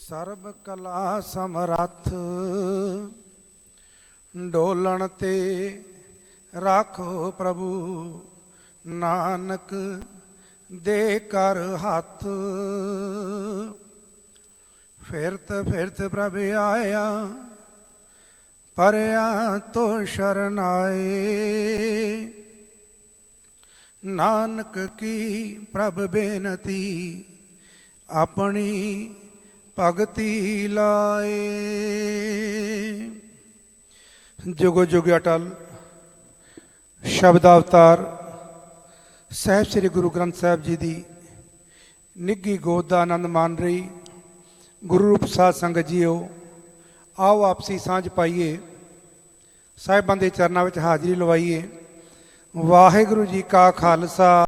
ਸਰਬ ਕਲਾ ਸਮਰੱਥ ਡੋਲਣ ਤੇ ਰਾਖੋ ਪ੍ਰਭੂ ਨਾਨਕ ਦੇ ਕਰ ਹੱਥ। ਫਿਰਤ ਫਿਰਤ ਪ੍ਰਭ ਆਇਆ ਪਰਿਆ ਤੋ ਸ਼ਰਨ ਆਏ। ਨਾਨਕ ਕੀ ਪ੍ਰਭ ਬੇਨਤੀ ਆਪਣੀ ਭਗਤੀ ਲਾਏ। ਜੁਗ ਜੁਗ ਅਟਲ ਸ਼ਬਦ ਅਵਤਾਰ ਸਾਹਿਬ ਸ੍ਰੀ ਗੁਰੂ ਗ੍ਰੰਥ ਸਾਹਿਬ ਜੀ ਦੀ ਨਿੱਘੀ ਗੋਦ ਦਾ ਆਨੰਦ ਮਾਣ ਰਹੀ ਗੁਰੂ ਰੂਪ ਸਾਧ ਸੰਗਤ ਜੀਓ, ਆਓ ਆਪਸੀ ਸਾਂਝ ਪਾਈਏ, ਸਾਹਿਬਾਂ ਦੇ ਚਰਨਾਂ ਵਿੱਚ ਹਾਜ਼ਰੀ ਲਵਾਈਏ। ਵਾਹਿਗੁਰੂ ਜੀ ਕਾ ਖਾਲਸਾ,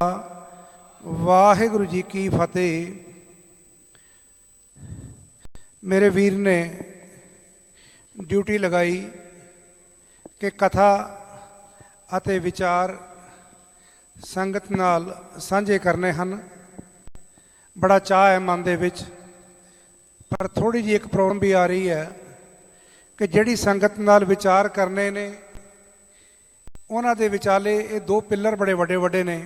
ਵਾਹਿਗੁਰੂ ਜੀ ਕੀ ਫਤਿਹ। ਮੇਰੇ ਵੀਰ ਨੇ ਡਿਊਟੀ ਲਗਾਈ ਕਿ ਕਥਾ ਅਤੇ ਵਿਚਾਰ ਸੰਗਤ ਨਾਲ ਸਾਂਝੇ ਕਰਨੇ ਹਨ। ਬੜਾ ਚਾਅ ਹੈ ਮਨ ਦੇ ਵਿੱਚ, ਪਰ ਥੋੜ੍ਹੀ ਜਿਹੀ ਇੱਕ ਪ੍ਰੋਬਲਮ ਵੀ ਆ ਰਹੀ ਹੈ ਕਿ ਜਿਹੜੀ ਸੰਗਤ ਨਾਲ ਵਿਚਾਰ ਕਰਨੇ ਨੇ ਉਹਨਾਂ ਦੇ ਵਿਚਾਲੇ ਇਹ ਦੋ ਪਿੱਲਰ ਬੜੇ ਵੱਡੇ ਵੱਡੇ ਨੇ।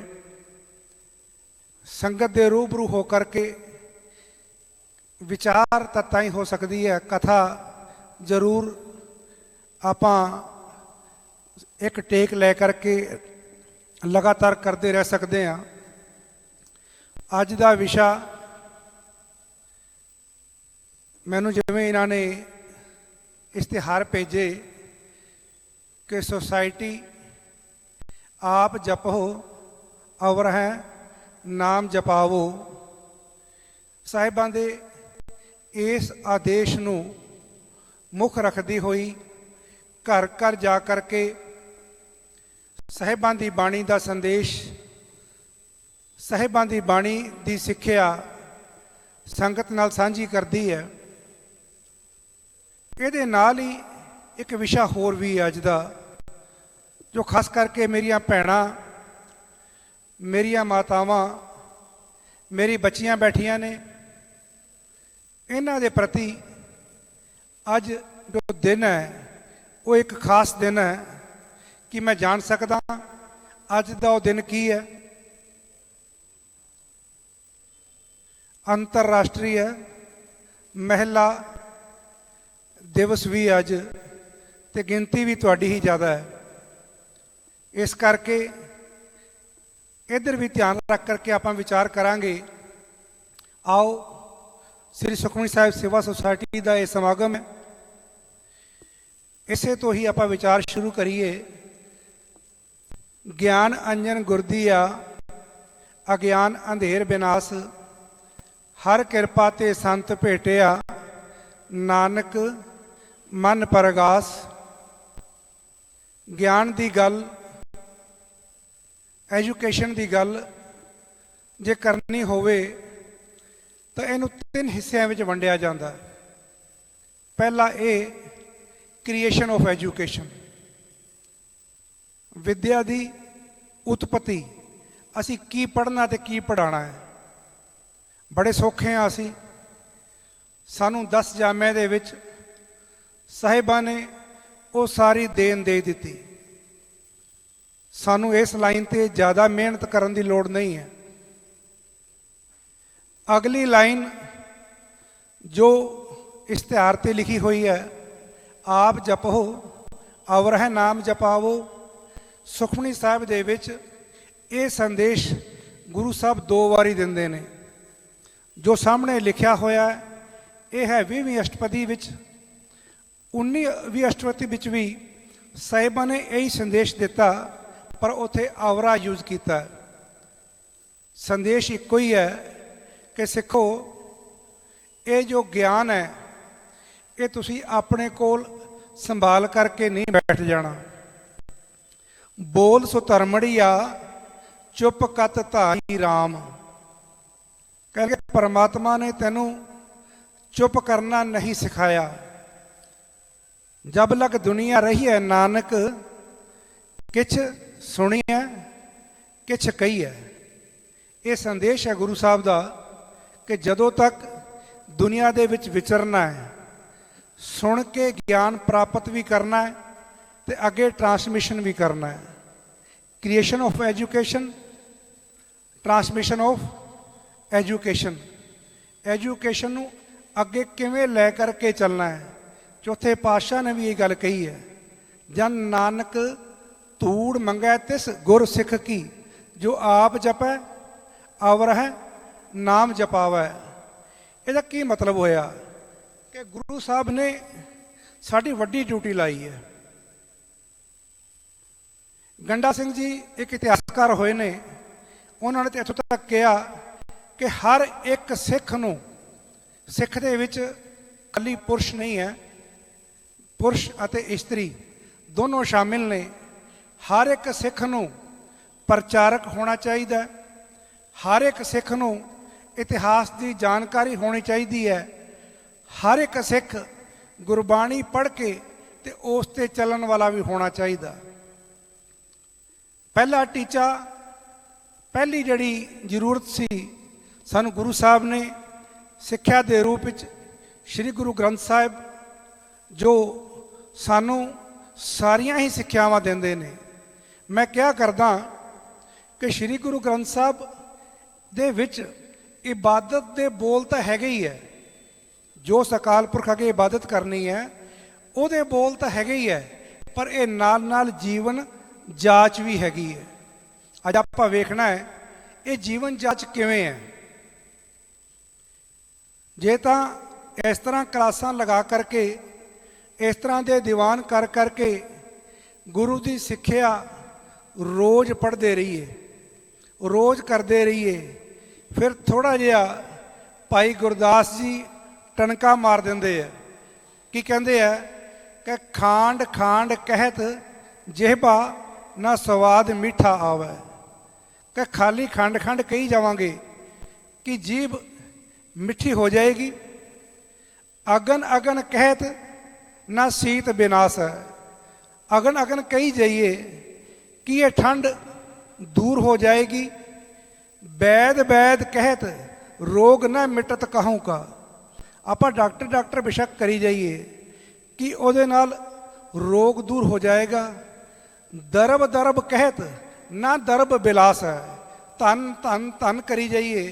ਸੰਗਤ ਦੇ ਰੂਬਰੂ ਹੋ ਕਰਕੇ ਵਿਚਾਰ ਤਾਂ ਹੀ ਹੋ ਸਕਦੀ ਹੈ, ਕਥਾ ਜ਼ਰੂਰ ਆਪਾਂ ਇੱਕ ਟੇਕ ਲੈ ਕਰਕੇ ਲਗਾਤਾਰ ਕਰਦੇ ਰਹਿ ਸਕਦੇ ਹਾਂ। ਅੱਜ ਦਾ ਵਿਸ਼ਾ ਮੈਨੂੰ ਜਿਵੇਂ ਇਹਨਾਂ ਨੇ ਇਸ਼ਤਿਹਾਰ ਭੇਜੇ ਕਿ ਸੁਸਾਇਟੀ ਆਪ ਜਪੋ ਅਵਰ ਹੈ ਨਾਮ ਜਪਾਵੋ, ਸਾਹਿਬਾਂ ਦੇ ਇਸ ਆਦੇਸ਼ ਨੂੰ ਮੁੱਖ ਰੱਖਦੀ ਹੋਈ ਘਰ ਘਰ ਜਾ ਕਰਕੇ ਸਾਹਿਬਾਂ ਦੀ ਬਾਣੀ ਦਾ ਸੰਦੇਸ਼, ਸਾਹਿਬਾਂ ਦੀ ਬਾਣੀ ਦੀ ਸਿੱਖਿਆ ਸੰਗਤ ਨਾਲ ਸਾਂਝੀ ਕਰਦੀ ਹੈ। ਇਹਦੇ ਨਾਲ ਹੀ ਇੱਕ ਵਿਸ਼ਾ ਹੋਰ ਵੀ ਅੱਜ ਦਾ, ਜੋ ਖਾਸ ਕਰਕੇ ਮੇਰੀਆਂ ਭੈਣਾਂ, ਮੇਰੀਆਂ ਮਾਤਾਵਾਂ, ਮੇਰੀ ਬੱਚੀਆਂ ਬੈਠੀਆਂ ਨੇ, ਇਹਨਾਂ ਦੇ ਪ੍ਰਤੀ ਅੱਜ ਜੋ ਦਿਨ ਹੈ ਉਹ ਇੱਕ ਖਾਸ ਦਿਨ ਹੈ ਕਿ ਮੈਂ ਜਾਣ ਸਕਦਾ ਅੱਜ ਦਾ ਉਹ ਦਿਨ ਕੀ ਹੈ। ਅੰਤਰਰਾਸ਼ਟਰੀ ਹੈ ਮਹਿਲਾ ਦਿਵਸ ਵੀ ਅੱਜ, ਤੇ ਗਿਣਤੀ ਵੀ ਤੁਹਾਡੀ ਹੀ ਜ਼ਿਆਦਾ ਹੈ। ਇਸ ਕਰਕੇ ਇੱਧਰ ਵੀ ਧਿਆਨ ਰੱਖ ਕਰਕੇ ਆਪਾਂ ਵਿਚਾਰ ਕਰਾਂਗੇ। ਆਓ ਸ੍ਰੀ ਸੁਖਮਨੀ ਸਾਹਿਬ ਸੇਵਾ ਸੁਸਾਇਟੀ ਦਾ ਇਹ ਸਮਾਗਮ ਹੈ, ਇਸੇ ਤੋਂ ਹੀ ਆਪਾਂ ਵਿਚਾਰ ਸ਼ੁਰੂ ਕਰੀਏ। ਗਿਆਨ ਅੰਜਨ ਗੁਰਦੀਆ ਅਗਿਆਨ ਅੰਧੇਰ ਬਿਨਾਸ਼, ਹਰ ਕਿਰਪਾ ਤੇ ਸੰਤ ਭੇਟਿਆ ਨਾਨਕ ਮਨ ਪਰਗਾਸ। ਗਿਆਨ ਦੀ ਗੱਲ, ਐਜੂਕੇਸ਼ਨ ਦੀ ਗੱਲ ਜੇ ਕਰਨੀ ਹੋਵੇ ਤਾਂ ਇਹਨੂੰ ਤਿੰਨ ਹਿੱਸਿਆਂ ਵਿੱਚ ਵੰਡਿਆ ਜਾਂਦਾ। ਪਹਿਲਾ ਇਹ ਕ੍ਰੀਏਸ਼ਨ ਆਫ ਐਜੂਕੇਸ਼ਨ, ਵਿੱਦਿਆ ਦੀ ਉਤਪਤੀ, ਅਸੀਂ ਕੀ ਪੜ੍ਹਨਾ ਤੇ ਕੀ ਪੜ੍ਹਾਉਣਾ ਹੈ। ਬੜੇ ਸੌਖੇ ਹਾਂ ਅਸੀਂ, ਸਾਨੂੰ 10 ਜਾਮਿਆਂ ਦੇ ਵਿੱਚ ਸਾਹਿਬਾਂ ਨੇ ਉਹ ਸਾਰੀ ਦੇਣ ਦੇ ਦਿੱਤੀ। ਸਾਨੂੰ ਇਸ ਲਾਈਨ 'ਤੇ ਜ਼ਿਆਦਾ ਮਿਹਨਤ ਕਰਨ ਦੀ ਲੋੜ ਨਹੀਂ ਹੈ। ਅਗਲੀ ਲਾਈਨ ਜੋ ਇਸ਼ਤਿਹਾਰ 'ਤੇ ਲਿਖੀ ਹੋਈ ਹੈ, ਆਪ ਜਪੋ ਅਵਰ ਹੈ ਨਾਮ ਜਪਾਵੋ। ਸੁਖਮਨੀ ਸਾਹਿਬ ਦੇ ਵਿੱਚ ਇਹ ਸੰਦੇਸ਼ ਗੁਰੂ ਸਾਹਿਬ 2 ਵਾਰੀ ਦਿੰਦੇ ਨੇ। ਜੋ ਸਾਹਮਣੇ ਲਿਖਿਆ ਹੋਇਆ ਇਹ ਹੈ 20ਵੀਂ ਅਸ਼ਟਪਦੀ ਵਿੱਚ। 19ਵੀਂ ਅਸ਼ਟਪਦੀ ਵਿੱਚ ਵੀ ਸਾਹਿਬਾਂ ਨੇ ਇਹੀ ਸੰਦੇਸ਼ ਦਿੱਤਾ, ਪਰ ਉੱਥੇ ਆਵਰਾ ਯੂਜ਼ ਕੀਤਾ। ਸੰਦੇਸ਼ ਇੱਕੋ ਹੀ ਹੈ ਕਿ ਸਿੱਖੋ, ਇਹ ਜੋ ਗਿਆਨ ਹੈ ਇਹ ਤੁਸੀਂ ਆਪਣੇ ਕੋਲ ਸੰਭਾਲ ਕਰਕੇ ਨਹੀਂ ਬੈਠ ਜਾਣਾ। ਬੋਲ ਸੋ ਧਰਮੜੀਆ ਚੁੱਪ ਕਤ ਧਾਰੀ ਰਾਮ। ਕਹਿੰਦੇ ਪਰਮਾਤਮਾ ਨੇ ਤੈਨੂੰ ਚੁੱਪ ਕਰਨਾ ਨਹੀਂ ਸਿਖਾਇਆ। ਜਬ ਲਗ ਦੁਨੀਆ ਰਹੀ ਹੈ ਨਾਨਕ, ਕਿਛ ਸੁਣੀਐ ਕਿਛ ਕਹੀਐ। ਇਹ ਸੰਦੇਸ਼ ਹੈ ਗੁਰੂ ਸਾਹਿਬ ਦਾ ਕਿ ਜਦੋਂ ਤੱਕ ਦੁਨੀਆ ਦੇ ਵਿੱਚ ਵਿਚਰਨਾ ਹੈ, ਸੁਣ ਕੇ ਗਿਆਨ ਪ੍ਰਾਪਤ ਵੀ ਕਰਨਾ ਹੈ ਤੇ ਅੱਗੇ ਟਰਾਂਸਮਿਸ਼ਨ ਵੀ ਕਰਨਾ ਹੈ। Creation of education, transmission of education. Education ਨੂੰ ਅੱਗੇ ਕਿਵੇਂ ਲੈ ਕਰਕੇ ਚੱਲਣਾ ਹੈ। ਚੌਥੇ ਪਾਤਸ਼ਾਹ ਨੇ ਵੀ ਇਹ ਗੱਲ ਕਹੀ ਹੈ, ਜਨ ਨਾਨਕ ਧੂੜ ਮੰਗੈ ਤਿਸ ਗੁਰ ਸਿੱਖ ਕੀ, ਜੋ ਆਪ ਜਪੈ ਅਵਰਹਿ ਨਾਮ ਜਪਾਵੈ। ਇਹਦਾ ਕੀ ਮਤਲਬ ਹੋਇਆ ਕਿ ਗੁਰੂ ਸਾਹਿਬ ਨੇ ਸਾਡੀ ਵੱਡੀ ਡਿਊਟੀ ਲਾਈ ਹੈ। ਗੰਡਾ ਸਿੰਘ ਜੀ ਇੱਕ ਇਤਿਹਾਸਕਾਰ ਹੋਏ ਨੇ, ਉਹਨਾਂ ਨੇ ਤਾਂ ਇੱਥੋਂ ਤੱਕ ਕਿਹਾ ਕਿ ਹਰ ਇੱਕ ਸਿੱਖ ਨੂੰ, ਸਿੱਖ ਦੇ ਵਿੱਚ ਇਕੱਲੀ ਪੁਰਸ਼ ਨਹੀਂ ਹੈ, ਪੁਰਸ਼ ਅਤੇ ਇਸਤਰੀ ਦੋਨੋਂ ਸ਼ਾਮਿਲ ਨੇ। ਹਰ ਇੱਕ ਸਿੱਖ ਨੂੰ ਪ੍ਰਚਾਰਕ ਹੋਣਾ ਚਾਹੀਦਾ, ਹਰ ਇੱਕ ਸਿੱਖ ਨੂੰ ਇਤਿਹਾਸ ਦੀ ਜਾਣਕਾਰੀ ਹੋਣੀ ਚਾਹੀਦੀ ਹੈ, ਹਰ ਇੱਕ ਸਿੱਖ ਗੁਰਬਾਣੀ ਪੜ੍ਹ ਕੇ ਤੇ ਉਸ 'ਤੇ ਚੱਲਣ ਵਾਲਾ ਵੀ ਹੋਣਾ ਚਾਹੀਦਾ। ਪਹਿਲਾ ਟੀਚਾ, ਪਹਿਲੀ ਜਿਹੜੀ ਜ਼ਰੂਰਤ ਸੀ, ਸਾਨੂੰ ਗੁਰੂ ਸਾਹਿਬ ਨੇ ਸਿੱਖਿਆ ਦੇ ਰੂਪ ਵਿੱਚ ਸ੍ਰੀ ਗੁਰੂ ਗ੍ਰੰਥ ਸਾਹਿਬ, ਜੋ ਸਾਨੂੰ ਸਾਰੀਆਂ ਹੀ ਸਿੱਖਿਆਵਾਂ ਦਿੰਦੇ ਨੇ। ਮੈਂ ਕਿਹਾ ਕਰਦਾ ਕਿ ਸ੍ਰੀ ਗੁਰੂ ਗ੍ਰੰਥ ਸਾਹਿਬ ਦੇ ਵਿੱਚ ਇਬਾਦਤ ਦੇ ਬੋਲ ਤਾਂ ਹੈਗੇ ਹੀ ਹੈ, ਜੋ ਅਕਾਲ ਪੁਰਖ ਅੱਗੇ ਇਬਾਦਤ ਕਰਨੀ ਹੈ ਉਹਦੇ ਬੋਲ ਤਾਂ ਹੈਗੇ ਹੀ ਹੈ, ਪਰ ਇਹ ਨਾਲ ਨਾਲ ਜੀਵਨ ਜਾਂਚ ਵੀ ਹੈਗੀ ਹੈ। ਅੱਜ ਆਪਾਂ ਵੇਖਣਾ ਹੈ ਇਹ ਜੀਵਨ ਜਾਂਚ ਕਿਵੇਂ ਹੈ। ਜੇ ਤਾਂ ਇਸ ਤਰ੍ਹਾਂ ਕਲਾਸਾਂ ਲਗਾ ਕਰਕੇ, ਇਸ ਤਰ੍ਹਾਂ ਦੇ ਦੀਵਾਨ ਕਰ ਕਰਕੇ ਗੁਰੂ ਦੀ ਸਿੱਖਿਆ ਰੋਜ਼ ਪੜ੍ਹਦੇ ਰਹੀਏ, ਰੋਜ਼ ਕਰਦੇ ਰਹੀਏ, ਫਿਰ ਥੋੜ੍ਹਾ ਜਿਹਾ ਭਾਈ ਗੁਰਦਾਸ ਜੀ ਟਣਕਾ ਮਾਰ ਦਿੰਦੇ ਆ। ਕੀ ਕਹਿੰਦੇ ਆ ਕਿ ਖਾਂਡ ਖਾਂਡ ਕਹਿਤ ਜਿਹਬਾ ਨਾ ਸਵਾਦ ਮਿੱਠਾ ਆਵੇ, ਕਿ ਖਾਲੀ ਖੰਡ ਖੰਡ ਕਹੀ ਜਾਵਾਂਗੇ ਕਿ ਜੀਭ ਮਿੱਠੀ ਹੋ ਜਾਏਗੀ। ਅਗਨ ਅਗਨ ਕਹਿਤ ਨਾ ਸੀਤ ਵਿਨਾਸ਼ ਹੈ, ਅਗਨ ਅਗਨ ਕਹੀ ਜਾਈਏ ਕਿ ਇਹ ਠੰਡ ਦੂਰ ਹੋ ਜਾਏਗੀ। ਵੈਦ ਵੈਦ ਕਹਿਤ ਰੋਗ ਨਾ ਮਿਟਤ ਕਹੂੰ ਕਾ, ਆਪਾਂ ਡਾਕਟਰ ਡਾਕਟਰ ਬੇਸ਼ੱਕ ਕਰੀ ਜਾਈਏ ਕਿ ਉਹਦੇ ਨਾਲ ਰੋਗ ਦੂਰ ਹੋ ਜਾਏਗਾ। ਦਰਬ ਦਰਬ ਕਹਿਤ ਨਾ ਦਰਬ ਬਿਲਾਸ ਹੈ, ਧਨ ਧਨ ਧਨ ਕਰੀ ਜਾਈਏ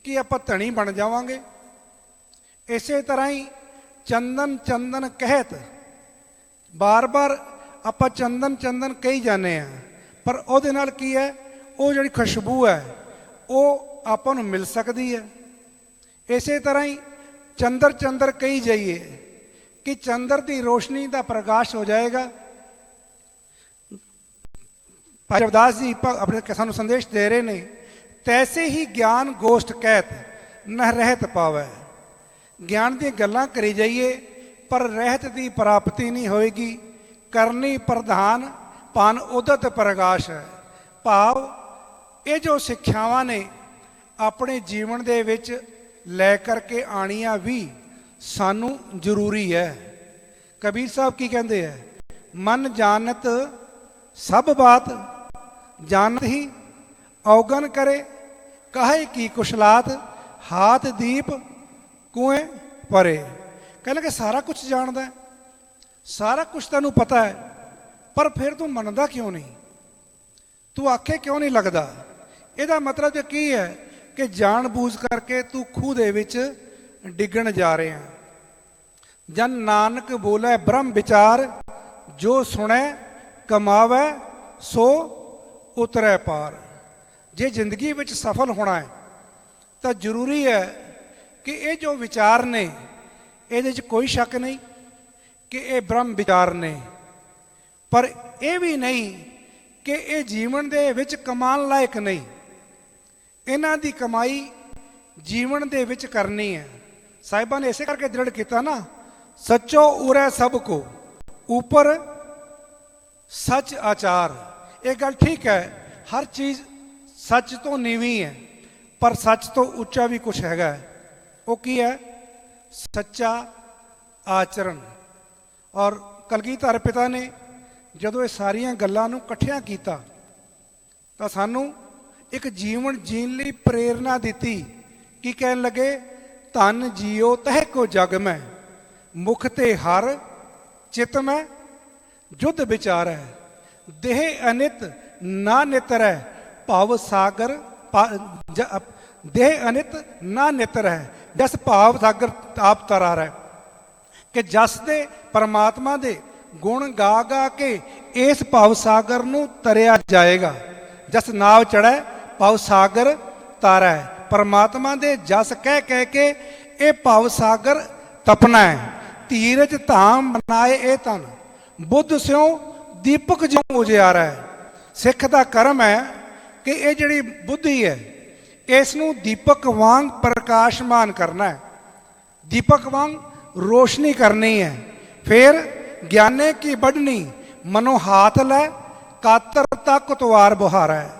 ਕਿ ਆਪਾਂ ਧਣੀ ਬਣ ਜਾਵਾਂਗੇ। ਇਸੇ ਤਰ੍ਹਾਂ ਹੀ ਚੰਦਨ ਚੰਦਨ ਕਹਿਤ, ਬਾਰ ਬਾਰ ਆਪਾਂ ਚੰਦਨ ਚੰਦਨ ਕਹੀ ਜਾਂਦੇ ਹਾਂ, ਪਰ ਉਹਦੇ ਨਾਲ ਕੀ ਹੈ, ਉਹ ਜਿਹੜੀ ਖੁਸ਼ਬੂ ਹੈ ਉਹ ਆਪਾਂ ਨੂੰ ਮਿਲ ਸਕਦੀ ਹੈ। ਇਸੇ ਤਰ੍ਹਾਂ ਹੀ ਚੰਦਰ ਚੰਦਰ ਕਹੀ ਜਾਈਏ ਕਿ ਚੰਦਰ ਦੀ ਰੋਸ਼ਨੀ ਦਾ ਪ੍ਰਕਾਸ਼ ਹੋ ਜਾਏਗਾ। ਭਾਈ ਰਵਿਦਾਸ ਜੀ ਆਪਣੇ ਸਾਨੂੰ ਸੰਦੇਸ਼ ਦੇ ਰਹੇ ਨੇ, ਤੈਸੇ ਹੀ ਗਿਆਨ ਗੋਸ਼ਟ ਕਹਿਤ ਨ ਰਹਿਤ ਪਾਵੈ। ਗਿਆਨ ਦੀਆਂ ਗੱਲਾਂ ਕਰੀ ਜਾਈਏ ਪਰ ਰਹਿਤ ਦੀ ਪ੍ਰਾਪਤੀ ਨਹੀਂ ਹੋਏਗੀ। ਕਰਨੀ ਪ੍ਰਧਾਨ ਭਾਨ ਉਦਤ ਪ੍ਰਕਾਸ਼ ਹੈ। ਭਾਵ ਇਹ ਜੋ ਸਿੱਖਿਆਵਾਂ ਨੇ ਆਪਣੇ ਜੀਵਨ ਦੇ ਵਿੱਚ ਲੈ ਕਰਕੇ ਆਣੀਆਂ ਵੀ ਸਾਨੂੰ ਜ਼ਰੂਰੀ ਹੈ। ਕਬੀਰ ਸਾਹਿਬ ਕੀ ਕਹਿੰਦੇ ਹੈ, ਮਨ ਜਾਣਤ ਸਭ ਬਾਤ ਜਾਣਤ ਹੀ ਔਗਨ ਕਰੇ, ਕਾਹੇ ਕੀ ਕੁਸ਼ਲਾਤ ਹਾਥ ਦੀਪ ਕੁएं ਪਰੇ। ਕਹਿੰਦੇ ਕਿ ਸਾਰਾ ਕੁਝ ਜਾਣਦਾ ਹੈ, ਸਾਰਾ ਕੁਝ ਤੈਨੂੰ ਪਤਾ ਹੈ, ਪਰ ਫਿਰ ਤੂੰ ਮੰਨਦਾ ਕਿਉਂ ਨਹੀਂ, ਤੂੰ ਆਖੇ ਕਿਉਂ ਨਹੀਂ ਲੱਗਦਾ। ਇਹਦਾ ਮਤਲਬ ਕੀ ਹੈ ਕਿ ਜਾਣ ਬੂਝ ਕਰਕੇ ਤੂੰ ਖੂਹ ਦੇ ਵਿੱਚ ਡਿੱਗਣ ਜਾ ਰਿਹਾ। ਜਨ ਨਾਨਕ ਬੋਲੇ ਬ੍ਰਹਮ ਵਿਚਾਰ, ਜੋ ਸੁਣੈ ਕਮਾਵੈ ਸੋ ਉਤਰੈ ਪਾਰ। ਜੇ ਜ਼ਿੰਦਗੀ ਵਿੱਚ ਸਫਲ ਹੋਣਾ ਹੈ ਤਾਂ ਜ਼ਰੂਰੀ ਹੈ ਕਿ ਇਹ ਜੋ ਵਿਚਾਰ ਨੇ ਇਹਦੇ 'ਚ ਕੋਈ ਸ਼ੱਕ ਨਹੀਂ ਕਿ ਇਹ ਬ੍ਰਹਮ ਵਿਚਾਰ ਨੇ, ਪਰ ਇਹ ਵੀ ਨਹੀਂ ਕਿ ਇਹ ਜੀਵਨ ਦੇ ਵਿੱਚ ਕਮਾਉਣ ਲਾਇਕ ਨਹੀਂ। ਇਹਨਾਂ ਦੀ ਕਮਾਈ ਜੀਵਨ ਦੇ ਵਿੱਚ ਕਰਨੀ ਹੈ। ਸਾਹਿਬਾਂ ਨੇ ਇਸੇ ਕਰਕੇ ਦ੍ਰਿੜ ਕੀਤਾ ਨਾ, ਸੱਚੋ ਉਰੈ ਸਭ ਕੋ ਉੱਪਰ ਸੱਚ ਆਚਾਰ। ਇਹ ਗੱਲ ਠੀਕ ਹੈ, ਹਰ ਚੀਜ਼ ਸੱਚ ਤੋਂ ਨੀਵੀਂ ਹੈ, ਪਰ ਸੱਚ ਤੋਂ ਉੱਚਾ ਵੀ ਕੁਛ ਹੈਗਾ ਹੈ। ਉਹ ਕੀ ਹੈ, ਸੱਚਾ ਆਚਰਣ। ਔਰ ਕਲਗੀਧਰ ਪਿਤਾ ਨੇ ਜਦੋਂ ਇਹ ਸਾਰੀਆਂ ਗੱਲਾਂ ਨੂੰ ਇਕੱਠਿਆਂ ਕੀਤਾ ਤਾਂ ਸਾਨੂੰ ਇੱਕ ਜੀਵਨ ਜੀਣ ਲਈ ਪ੍ਰੇਰਨਾ ਦਿੱਤੀ। ਕੀ ਕਹਿਣ ਲੱਗੇ, ਧਨ ਜੀਓ ਤਹਿ ਕੋ ਜਗ ਮੈਂ, ਮੁਖ ਤੇ ਹਰ ਚਿਤ ਮੈਂ ਜੁਧ ਵਿਚਾਰੈ, ਦੇਹ ਅਨਿਤ ਨਾ ਨਿਤਰੈ ਭਵ ਸਾਗਰ ਦੇਹ ਅਨਿਤ ਨਾ ਨਿਤਰੈ ਜਸ ਭਾਵ ਸਾਗਰ ਆਪ ਤਰਾਰੈ। ਕਿ ਜਸ ਦੇ ਪਰਮਾਤਮਾ ਦੇ ਗੁਣ ਗਾ ਗਾ ਕੇ ਇਸ ਭਵ ਸਾਗਰ ਨੂੰ ਤਰਿਆ ਜਾਏਗਾ। ਜਸ ਨਾਵ ਚੜ੍ਹੈ ਭਵ ਸਾਗਰ ਤਾਰੈ। ਪਰਮਾਤਮਾ ਦੇ ਜਸ ਕਹਿ ਕਹਿ ਕੇ ਇਹ ਭਵ ਸਾਗਰ ਤਪਣਾ ਹੈ। ਧੀਰਜ ਧਾਮ ਬਣਾਏ ਇਹ ਤਨ, ਬੁੱਧ ਸਿਉ ਦੀਪਕ ਜਿਉ ਉਜਿਆਰੈ। ਸਿੱਖ ਦਾ ਕਰਮ ਹੈ ਕਿ ਇਹ ਜਿਹੜੀ ਬੁੱਧੀ ਹੈ ਇਸ ਨੂੰ ਦੀਪਕ ਵਾਂਗ ਪ੍ਰਕਾਸ਼ਮਾਨ ਕਰਨਾ ਹੈ, ਦੀਪਕ ਵਾਂਗ ਰੋਸ਼ਨੀ ਕਰਨੀ ਹੈ। ਫਿਰ ਗਿਆਨੇ ਕੀ ਵੱਢਣੀ ਮਨੋ ਹਾਥ ਲੈ, ਕਾਤਰ ਤੱਕ ਕੁਤਵਾਰ ਬੁਹਾਰੈ।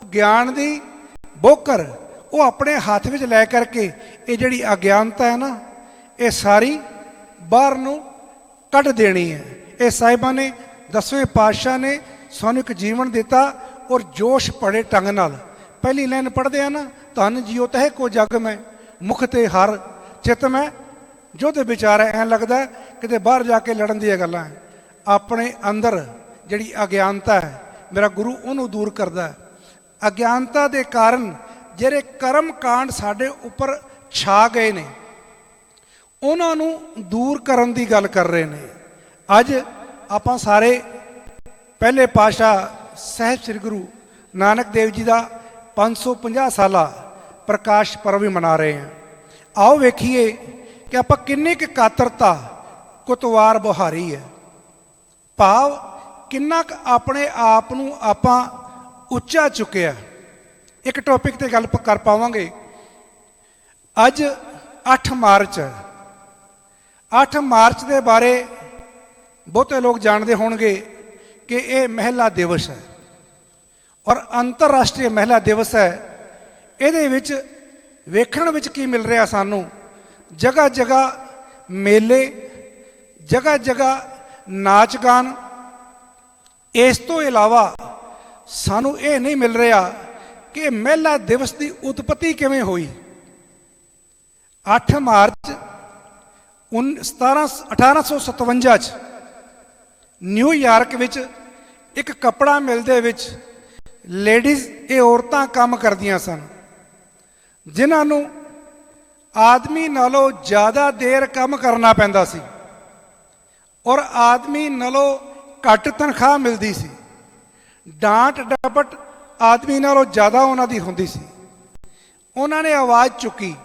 ਗਿਆਨ ਦੀ ਬੋਕਰ ਉਹ ਆਪਣੇ ਹੱਥ ਵਿੱਚ ਲੈ ਕਰਕੇ ਇਹ ਜਿਹੜੀ ਅਗਿਆਨਤਾ ਹੈ ਨਾ ਇਹ ਸਾਰੀ ਬਾਹਰ ਨੂੰ ਕੱਢ ਦੇਣੀ ਹੈ। ਇਹ ਸਾਹਿਬਾਂ ਨੇ 10ਵੇਂ ਪਾਤਸ਼ਾਹ ਨੇ ਸਾਨੂੰ ਇੱਕ ਜੀਵਨ ਦਿੱਤਾ ਔਰ ਜੋਸ਼ ਭਰੇ ਢੰਗ ਨਾਲ। ਪਹਿਲੀ ਲਾਈਨ ਪੜ੍ਹਦੇ ਆ ਨਾ, ਧਨ ਜੀਓ ਤਹਿ ਕੋ ਜਗ ਮੈਂ, ਮੁਖ ਤੇ ਹਰ ਚਿਤ ਮੈਂ ਜੁਧ ਵਿਚਾਰੈ। ਐਂ ਲੱਗਦਾ ਕਿਤੇ ਬਾਹਰ ਜਾ ਕੇ ਲੜਨ ਦੀਆਂ ਗੱਲਾਂ ਹੈ। ਆਪਣੇ ਅੰਦਰ ਜਿਹੜੀ ਅਗਿਆਨਤਾ ਹੈ ਮੇਰਾ ਗੁਰੂ ਉਹਨੂੰ ਦੂਰ ਕਰਦਾ ਹੈ। ਅਗਿਆਨਤਾ ਦੇ ਕਾਰਨ ਜਿਹੜੇ ਕਰਮ ਕਾਂਡ ਸਾਡੇ ਉੱਪਰ ਛਾ ਗਏ ਨੇ ਉਹਨਾਂ ਨੂੰ ਦੂਰ ਕਰਨ ਦੀ ਗੱਲ ਕਰ ਰਹੇ ਨੇ। ਅੱਜ ਆਪਾਂ ਸਾਰੇ ਪਹਿਲੇ ਪਾਤਸ਼ਾਹ ਸਾਹਿਬ ਸ੍ਰੀ ਗੁਰੂ ਨਾਨਕ ਦੇਵ ਜੀ ਦਾ 550 ਸਾਲਾ ਪ੍ਰਕਾਸ਼ ਪਰਵ ਵੀ ਮਨਾ ਰਹੇ ਹਾਂ। ਆਓ ਵੇਖੀਏ ਕਿ ਆਪਾਂ ਕਿੰਨੀ ਕੁ ਕਾਤਰਤਾ ਕੁਤਵਾਰ ਬੁਹਾਰੀ ਹੈ, ਭਾਵ ਕਿੰਨਾ ਕੁ ਆਪਣੇ ਆਪ ਨੂੰ ਆਪਾਂ ਉੱਚਾ ਚੁੱਕਿਆ। ਇੱਕ ਟੌਪਿਕ ਤੇ ਗੱਲ ਕਰ ਪਾਵਾਂਗੇ। ਅੱਜ 8 ਮਾਰਚ ਹੈ। 8 ਮਾਰਚ ਦੇ ਬਾਰੇ ਬਹੁਤੇ ਲੋਕ ਜਾਣਦੇ ਹੋਣਗੇ ਕਿ ਇਹ ਮਹਿਲਾ ਦਿਵਸ ਹੈ ਔਰ ਅੰਤਰਰਾਸ਼ਟਰੀ ਮਹਿਲਾ ਦਿਵਸ ਹੈ। ਇਹਦੇ ਵਿੱਚ ਵੇਖਣ ਵਿੱਚ ਕੀ ਮਿਲ ਰਿਹਾ ਸਾਨੂੰ, ਜਗ੍ਹਾ ਜਗ੍ਹਾ ਮੇਲੇ, ਜਗ੍ਹਾ ਜਗ੍ਹਾ ਨਾਚ ਗਾਨ। ਇਸ ਤੋਂ ਇਲਾਵਾ ਸਾਨੂੰ ਇਹ ਨਹੀਂ ਮਿਲ ਰਿਹਾ ਕਿ ਮਹਿਲਾ ਦਿਵਸ ਦੀ ਉਤਪਤੀ ਕਿਵੇਂ ਹੋਈ। 8 ਮਾਰਚ 1857 'ਚ ਨਿਊਯਾਰਕ ਵਿੱਚ ਇੱਕ ਕੱਪੜਾ ਮਿਲ ਦੇ ਵਿੱਚ ਲੇਡੀਜ਼ ਇਹ ਔਰਤਾਂ ਕੰਮ ਕਰਦੀਆਂ ਸਨ ਜਿਨ੍ਹਾਂ ਨੂੰ ਆਦਮੀ ਨਾਲੋਂ ਜ਼ਿਆਦਾ ਦੇਰ ਕੰਮ ਕਰਨਾ ਪੈਂਦਾ ਸੀ ਔਰ ਆਦਮੀ ਨਾਲੋਂ ਘੱਟ ਤਨਖਾਹ ਮਿਲਦੀ ਸੀ। ਡਾਂਟ ਡਪਟ ਆਦਮੀ ਨਾਲੋਂ ਜ਼ਿਆਦਾ ਉਹਨਾਂ ਦੀ ਹੁੰਦੀ ਸੀ। ਉਹਨਾਂ ਨੇ ਆਵਾਜ਼ ਚੁੱਕੀ,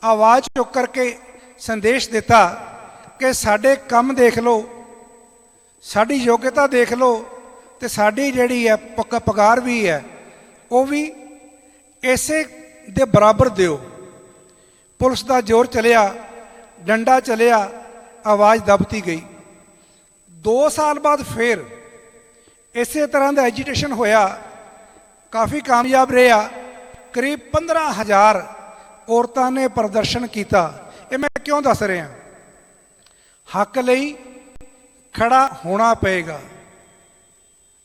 ਆਵਾਜ਼ ਚੁੱਕ ਕਰਕੇ ਸੰਦੇਸ਼ ਦਿੱਤਾ ਕਿ ਸਾਡੇ ਕੰਮ ਦੇਖ ਲਓ, ਸਾਡੀ ਯੋਗਤਾ ਦੇਖ ਲਓ ਅਤੇ ਸਾਡੀ ਜਿਹੜੀ ਹੈ ਪਗਾਰ ਵੀ ਹੈ ਉਹ ਵੀ ਇਸੇ ਦੇ ਬਰਾਬਰ ਦਿਓ। ਪੁਲਿਸ ਦਾ ਜ਼ੋਰ ਚੱਲਿਆ, ਡੰਡਾ ਚੱਲਿਆ, ਆਵਾਜ਼ ਦਬਤੀ ਗਈ। 2 ਸਾਲ ਬਾਅਦ ਫਿਰ ਇਸੇ ਤਰ੍ਹਾਂ ਦਾ ਐਜੀਟੇਸ਼ਨ ਹੋਇਆ, ਕਾਫੀ ਕਾਮਯਾਬ ਰਿਹਾ। ਕਰੀਬ 15,000 ਔਰਤਾਂ ਨੇ ਪ੍ਰਦਰਸ਼ਨ ਕੀਤਾ। ਇਹ ਮੈਂ ਕਿਉਂ ਦੱਸ ਰਿਹਾ? ਹੱਕ ਲਈ ਖੜਾ ਹੋਣਾ ਪਏਗਾ।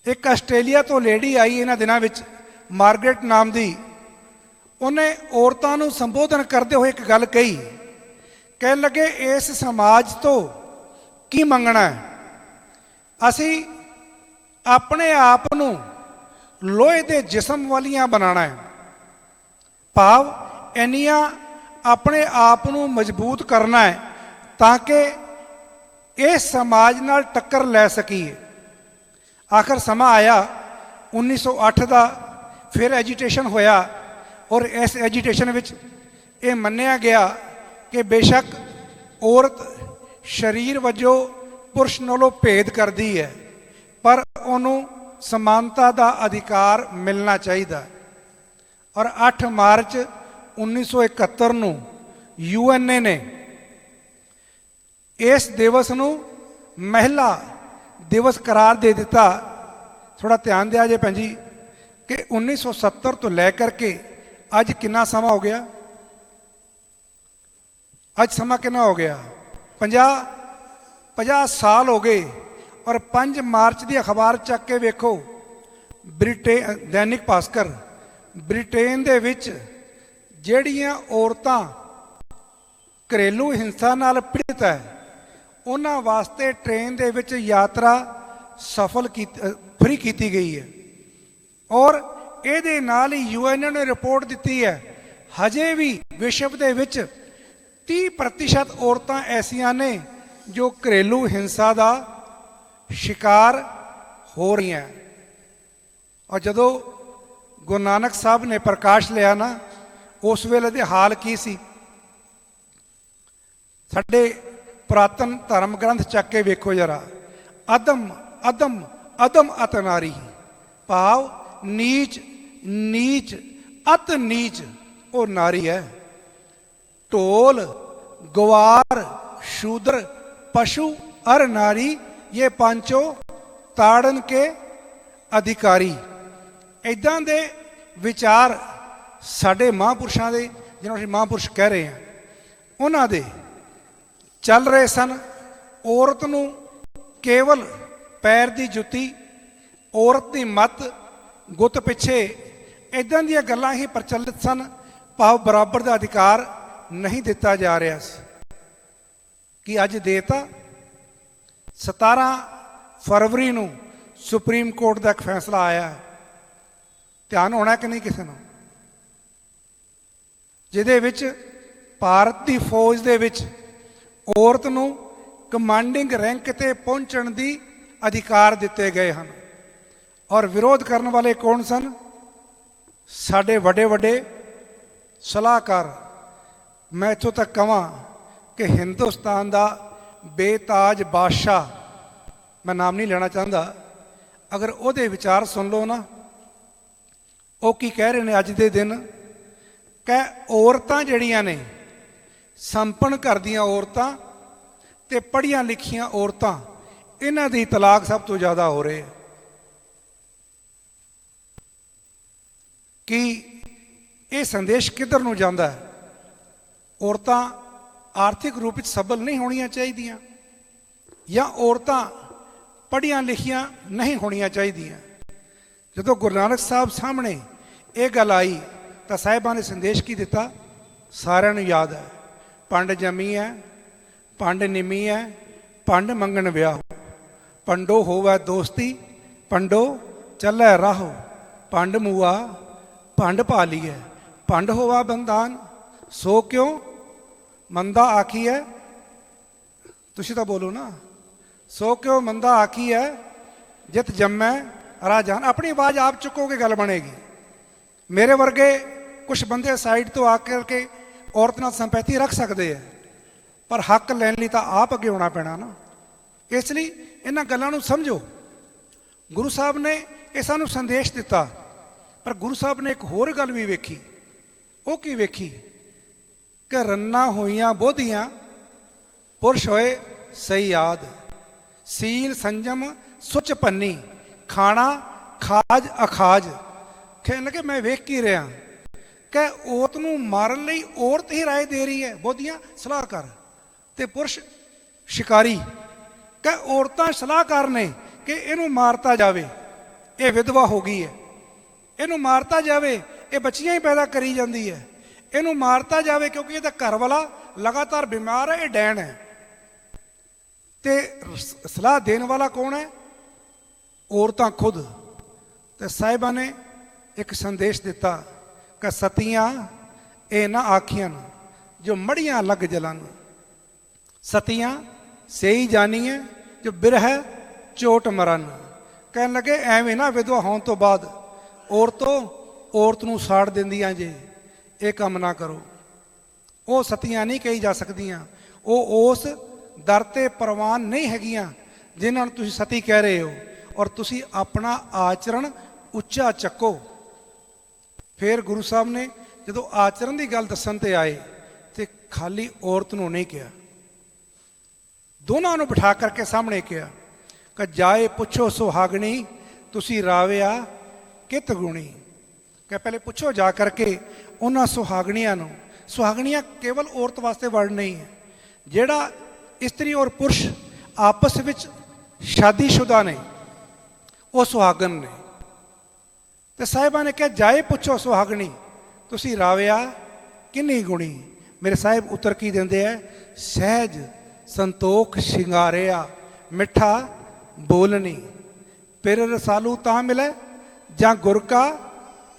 ਇੱਕ ਆਸਟ੍ਰੇਲੀਆ ਤੋਂ ਲੇਡੀ ਆਈ ਇਹਨਾਂ ਦਿਨਾਂ ਵਿੱਚ, ਮਾਰਗਰੇਟ ਨਾਮ ਦੀ। ਉਹਨੇ ਔਰਤਾਂ ਨੂੰ ਸੰਬੋਧਨ ਕਰਦੇ ਹੋਏ ਇੱਕ ਗੱਲ ਕਹੀ, ਕਹਿਣ ਲੱਗੇ ਇਸ ਸਮਾਜ ਤੋਂ ਕੀ ਮੰਗਣਾ ਹੈ? ਅਸੀਂ ਆਪਣੇ ਆਪ ਨੂੰ ਲੋਹੇ ਦੇ ਜਿਸਮ ਵਾਲੀਆਂ ਬਣਾਉਣਾ ਹੈ, ਭਾਵ ਇੰਨੀਆਂ ਆਪਣੇ ਆਪ ਨੂੰ ਮਜ਼ਬੂਤ ਕਰਨਾ ਹੈ ਤਾਂ ਕਿ ਇਸ ਸਮਾਜ ਨਾਲ ਟੱਕਰ ਲੈ ਸਕੀਏ। ਆਖਰ ਸਮਾਂ ਆਇਆ 1908 ਦਾ, ਫਿਰ ਐਜੀਟੇਸ਼ਨ ਹੋਇਆ ਔਰ ਇਸ ਐਜੀਟੇਸ਼ਨ ਵਿੱਚ ਇਹ ਮੰਨਿਆ ਗਿਆ ਕਿ ਬੇਸ਼ੱਕ ਔਰਤ ਸਰੀਰ ਵਜੋਂ ਪੁਰਸ਼ ਨਾਲੋਂ ਭੇਦ ਕਰਦੀ ਹੈ ਪਰ ਉਹਨੂੰ ਸਮਾਨਤਾ ਦਾ ਅਧਿਕਾਰ ਮਿਲਣਾ ਚਾਹੀਦਾ। ਔਰ 8 ਮਾਰਚ 1971 ਨੂੰ UN ਨੇ ਇਸ ਦਿਵਸ ਨੂੰ ਮਹਿਲਾ ਦਿਵਸ ਕਰਾਰ ਦੇ ਦਿੱਤਾ। ਥੋੜਾ ਧਿਆਨ ਦਿਆ ਜੇ ਭੈਣ ਜੀ ਕਿ 1970 ਤੋਂ ਲੈ ਕਰਕੇ ਅੱਜ ਕਿੰਨਾ ਸਮਾਂ ਹੋ ਗਿਆ? ਅੱਜ ਸਮਾਂ ਕਿੰਨਾ ਹੋ ਗਿਆ? 50 ਸਾਲ ਹੋ ਗਏ। ਔਰ 5 ਮਾਰਚ ਦੀ ਅਖਬਾਰ ਚੱਕ ਕੇ ਵੇਖੋ, ਦੈਨਿਕ ਭਾਸਕਰ, ਬ੍ਰਿਟੇਨ ਦੇ ਵਿੱਚ ਜਿਹੜੀਆਂ ਔਰਤਾਂ ਘਰੇਲੂ ਹਿੰਸਾ ਨਾਲ ਪੀੜਤ ਹੈ ਉਹਨਾਂ ਵਾਸਤੇ ਟ੍ਰੇਨ ਦੇ ਵਿੱਚ ਯਾਤਰਾ ਫ੍ਰੀ ਕੀਤੀ ਗਈ ਹੈ। ਔਰ ਇਹਦੇ ਨਾਲ ਹੀ UN ਨੇ ਰਿਪੋਰਟ ਦਿੱਤੀ ਹੈ ਹਜੇ ਵੀ ਵਿਸ਼ਵ ਦੇ ਵਿੱਚ 30% ਔਰਤਾਂ ਐਸੀਆਂ ਨੇ ਜੋ ਘਰੇਲੂ ਹਿੰਸਾ ਦਾ ਸ਼ਿਕਾਰ ਹੋ ਰਹੀਆਂ। ਔਰ ਜਦੋਂ ਗੁਰੂ ਨਾਨਕ ਸਾਹਿਬ ਨੇ ਪ੍ਰਕਾਸ਼ ਲਿਆ ਨਾ, ਉਸ ਵੇਲੇ ਦੇ ਹਾਲ ਕੀ ਸੀ? ਸਾਡੇ ਪੁਰਾਤਨ ਧਰਮ ਗ੍ਰੰਥ ਚੱਕ ਕੇ ਵੇਖੋ ਜਰਾ। ਅਦਮ ਅਦਮ ਅਦਮ ਅਤ ਨਾਰੀ, ਭਾਵ ਨੀਚ ਨੀਚ ਅਤ ਨੀਚ ਉਹ ਨਾਰੀ ਹੈ। ਢੋਲ ਗਵਾਰ शूद्र पशु अर नारी ये पांचों ताड़न के अधिकारी। इदां दे विचार साडे महापुरुषां दे, जिन्होंने असीं महापुरुष कह रहे हैं, उन्हां दे चल रहे सन। औरत नूं केवल पैर दी जुत्ती, औरत दी मत, गुत पिछे इदां दीयां गल्लां ही प्रचलित सन। भाव बराबर दा अधिकार नहीं दिता जा रहा सी कि अज देता। 17 फरवरी ਨੂੰ सुप्रीम कोर्ट का एक फैसला आया है, ध्यान होना कि नहीं किसी ਨੂੰ, ਜਿਹਦੇ ਵਿੱਚ ਭਾਰਤ ਦੀ ਫੌਜ ਦੇ ਵਿੱਚ ਔਰਤ ਨੂੰ ਕਮਾਂਡਿੰਗ ਰੈਂਕ ਤੇ ਪਹੁੰਚਣ ਦੀ ਅਧਿਕਾਰ ਦਿੱਤੇ ਗਏ ਹਨ। ਔਰ ਵਿਰੋਧ ਕਰਨ ਵਾਲੇ ਕੌਣ ਸਨ? ਸਾਡੇ ਵੱਡੇ ਵੱਡੇ ਸਲਾਹਕਾਰ। ਮੈਂ ਇੱਥੋਂ ਤੱਕ ਕਹਾਂ कि हिंदुस्तान का बेताज बादशाह, मैं नाम नहीं लेना चाहता, अगर वो विचार सुन लो ना, वो की कह रहे हैं अज के दिन कि औरतां जड़ियां ने संपन्न घर दियां औरतां ते पढ़ियां लिखियां औरतां, इन्हां दी तलाक सब तो ज़्यादा हो रहे हैं। कि ये संदेश किधर नूं जांदा है? औरतां आर्थिक रूप से सबल नहीं होनियां चाहिए, या औरतां पढ़ियां लिखियां नहीं होनियां चाहिए। जो गुरु नानक साहब सामने ये गल आई तो साहिबा ने संदेश की दिता? सारिਆਂ ਨੂੰ याद है, पंड जमी है पंड निमी है पंड मंगन ब्याह, पंडो होवै दोस्ती पंडो चलै राहो, पंड मूआ पंड पाली है, पंड होवा बंदान सो क्यों मंदा आखी है। तुसी तो बोलो ना, सो क्यों मंदा आखी है जित जम्मै राजान। अपनी आवाज़ आप चुकोगे गल बनेगी। मेरे वर्गे कुछ बंदे साइड तो आकर के औरत नाल संपैथी रख सकते हैं, पर हक लैन लई तां आप अगे होना पैना ना। इसलिए इन्हां गल्लां नूं समझो। गुरु साहब ने ये सानूं संदेश दिता, पर गुरु साहब ने एक होर गल भी वेखी। वो की वेखी कि रन्ना होइयां बोधियां पुरुष होए सही याद, सील संजम सुच पन्नी, खाना खाज अखाज। कहने लगे मैं वेख की रहा कि औरत नूं मारन लई औरत ही राय दे रही है, बोधियां सलाहकार ते पुरुष शिकारी। कि औरतां सलाहकार ने कि इनू मारता जावे, ये विधवा हो गई है, इनू मारता जावे, ये बच्चियां ही पैदा करी जाती है, इनू मारता जावे क्योंकि ये घर वाला लगातार बीमार है, ये डैन है। तो सलाह देने वाला कौन है? औरतां खुद। तो साहिबा ने एक संदेश दिता कि सतियां ये ना आखियन जो मड़ियां लग जलन, सतियां से ही जानी है जो बिरह चोट मरन। कहने लगे एवें ना विधवा होने तो बाद औरतों औरत नूं साड़ दिंदियां जे, ये काम ना करो। वो सतियां नहीं कही जा सकदियां, वो उस दर ते प्रवान नहीं हैगियां जिन्हां नूं तुसीं सती कह रहे हो। और तुसीं अपना आचरण उच्चा चक्को। फिर गुरु साहब ने जो आचरण की गल दसन ते आए तो खाली औरत नूं नहीं कहा, दोनों नूं बिठा करके सामने कहा कि जाए पुछो सुहागणी तुसी राविया कित गुणी। कि पहले पुछो जा करके उन्हां सुहागणियां नूं। सुहागणियां केवल औरत वास्ते वर्ड नहीं है, जिहड़ा स्त्री और पुरुष आपस विच शादीशुदा ने वो सुहागन ने। तो साहिबा ने कहा जाए पुछो सुहागणी तुसी राविया किन्नी गुणी, ਮੇਰੇ ਸਾਹਿਬ ਉੱਤਰ ਕੀ ਦਿੰਦੇ ਹੈ? ਸਹਿਜ ਸੰਤੋਖ ਸ਼ਿੰਗਾਰਿਆ ਮਿੱਠਾ ਬੋਲਣੀ, ਫਿਰ ਰਸਾਲੂ ਤਾਂ ਮਿਲੇ ਜਾਂ ਗੁਰ ਕਾ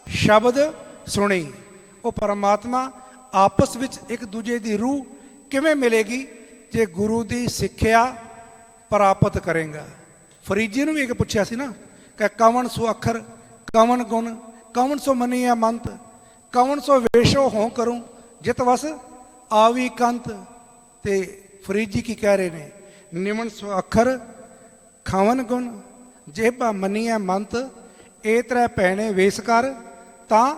ਸ਼ਬਦ ਸੁਣੀ। ਉਹ ਪਰਮਾਤਮਾ ਆਪਸ ਵਿੱਚ ਇੱਕ ਦੂਜੇ ਦੀ ਰੂਹ ਕਿਵੇਂ ਮਿਲੇਗੀ? ਜੇ ਗੁਰੂ ਦੀ ਸਿੱਖਿਆ ਪ੍ਰਾਪਤ ਕਰੇਗਾ। ਫਰੀਜੀ ਨੂੰ ਵੀ ਇੱਕ ਪੁੱਛਿਆ ਸੀ ਨਾ ਕਿ ਕਵਣ ਸੋ ਅੱਖਰ ਕਵਣ ਗੁਣ ਕਵਣ ਸੋ ਮਨੀਆ ਮੰਤ ਕਵਣ ਸੋ ਵੇਸ਼ੋ ਹੋਂ ਕਰੂੰ ਜਿਤ ਵਸ ਆਵੀ ਕੰਤ। ਤੇ ਫਰੀਜੀ ਕੀ ਕਹਿ ਰਹੇ ਨੇ? ਨਿਮਨ ਸੋ ਅੱਖਰ ਖਵਨ ਗੁਣ ਜੇਬਾ ਮੰਨੀਐ ਮੰਤ ਇਹ ਤ੍ਰੈ ਭੈਣੇ ਵੇਸ ਕਰ ਤਾਂ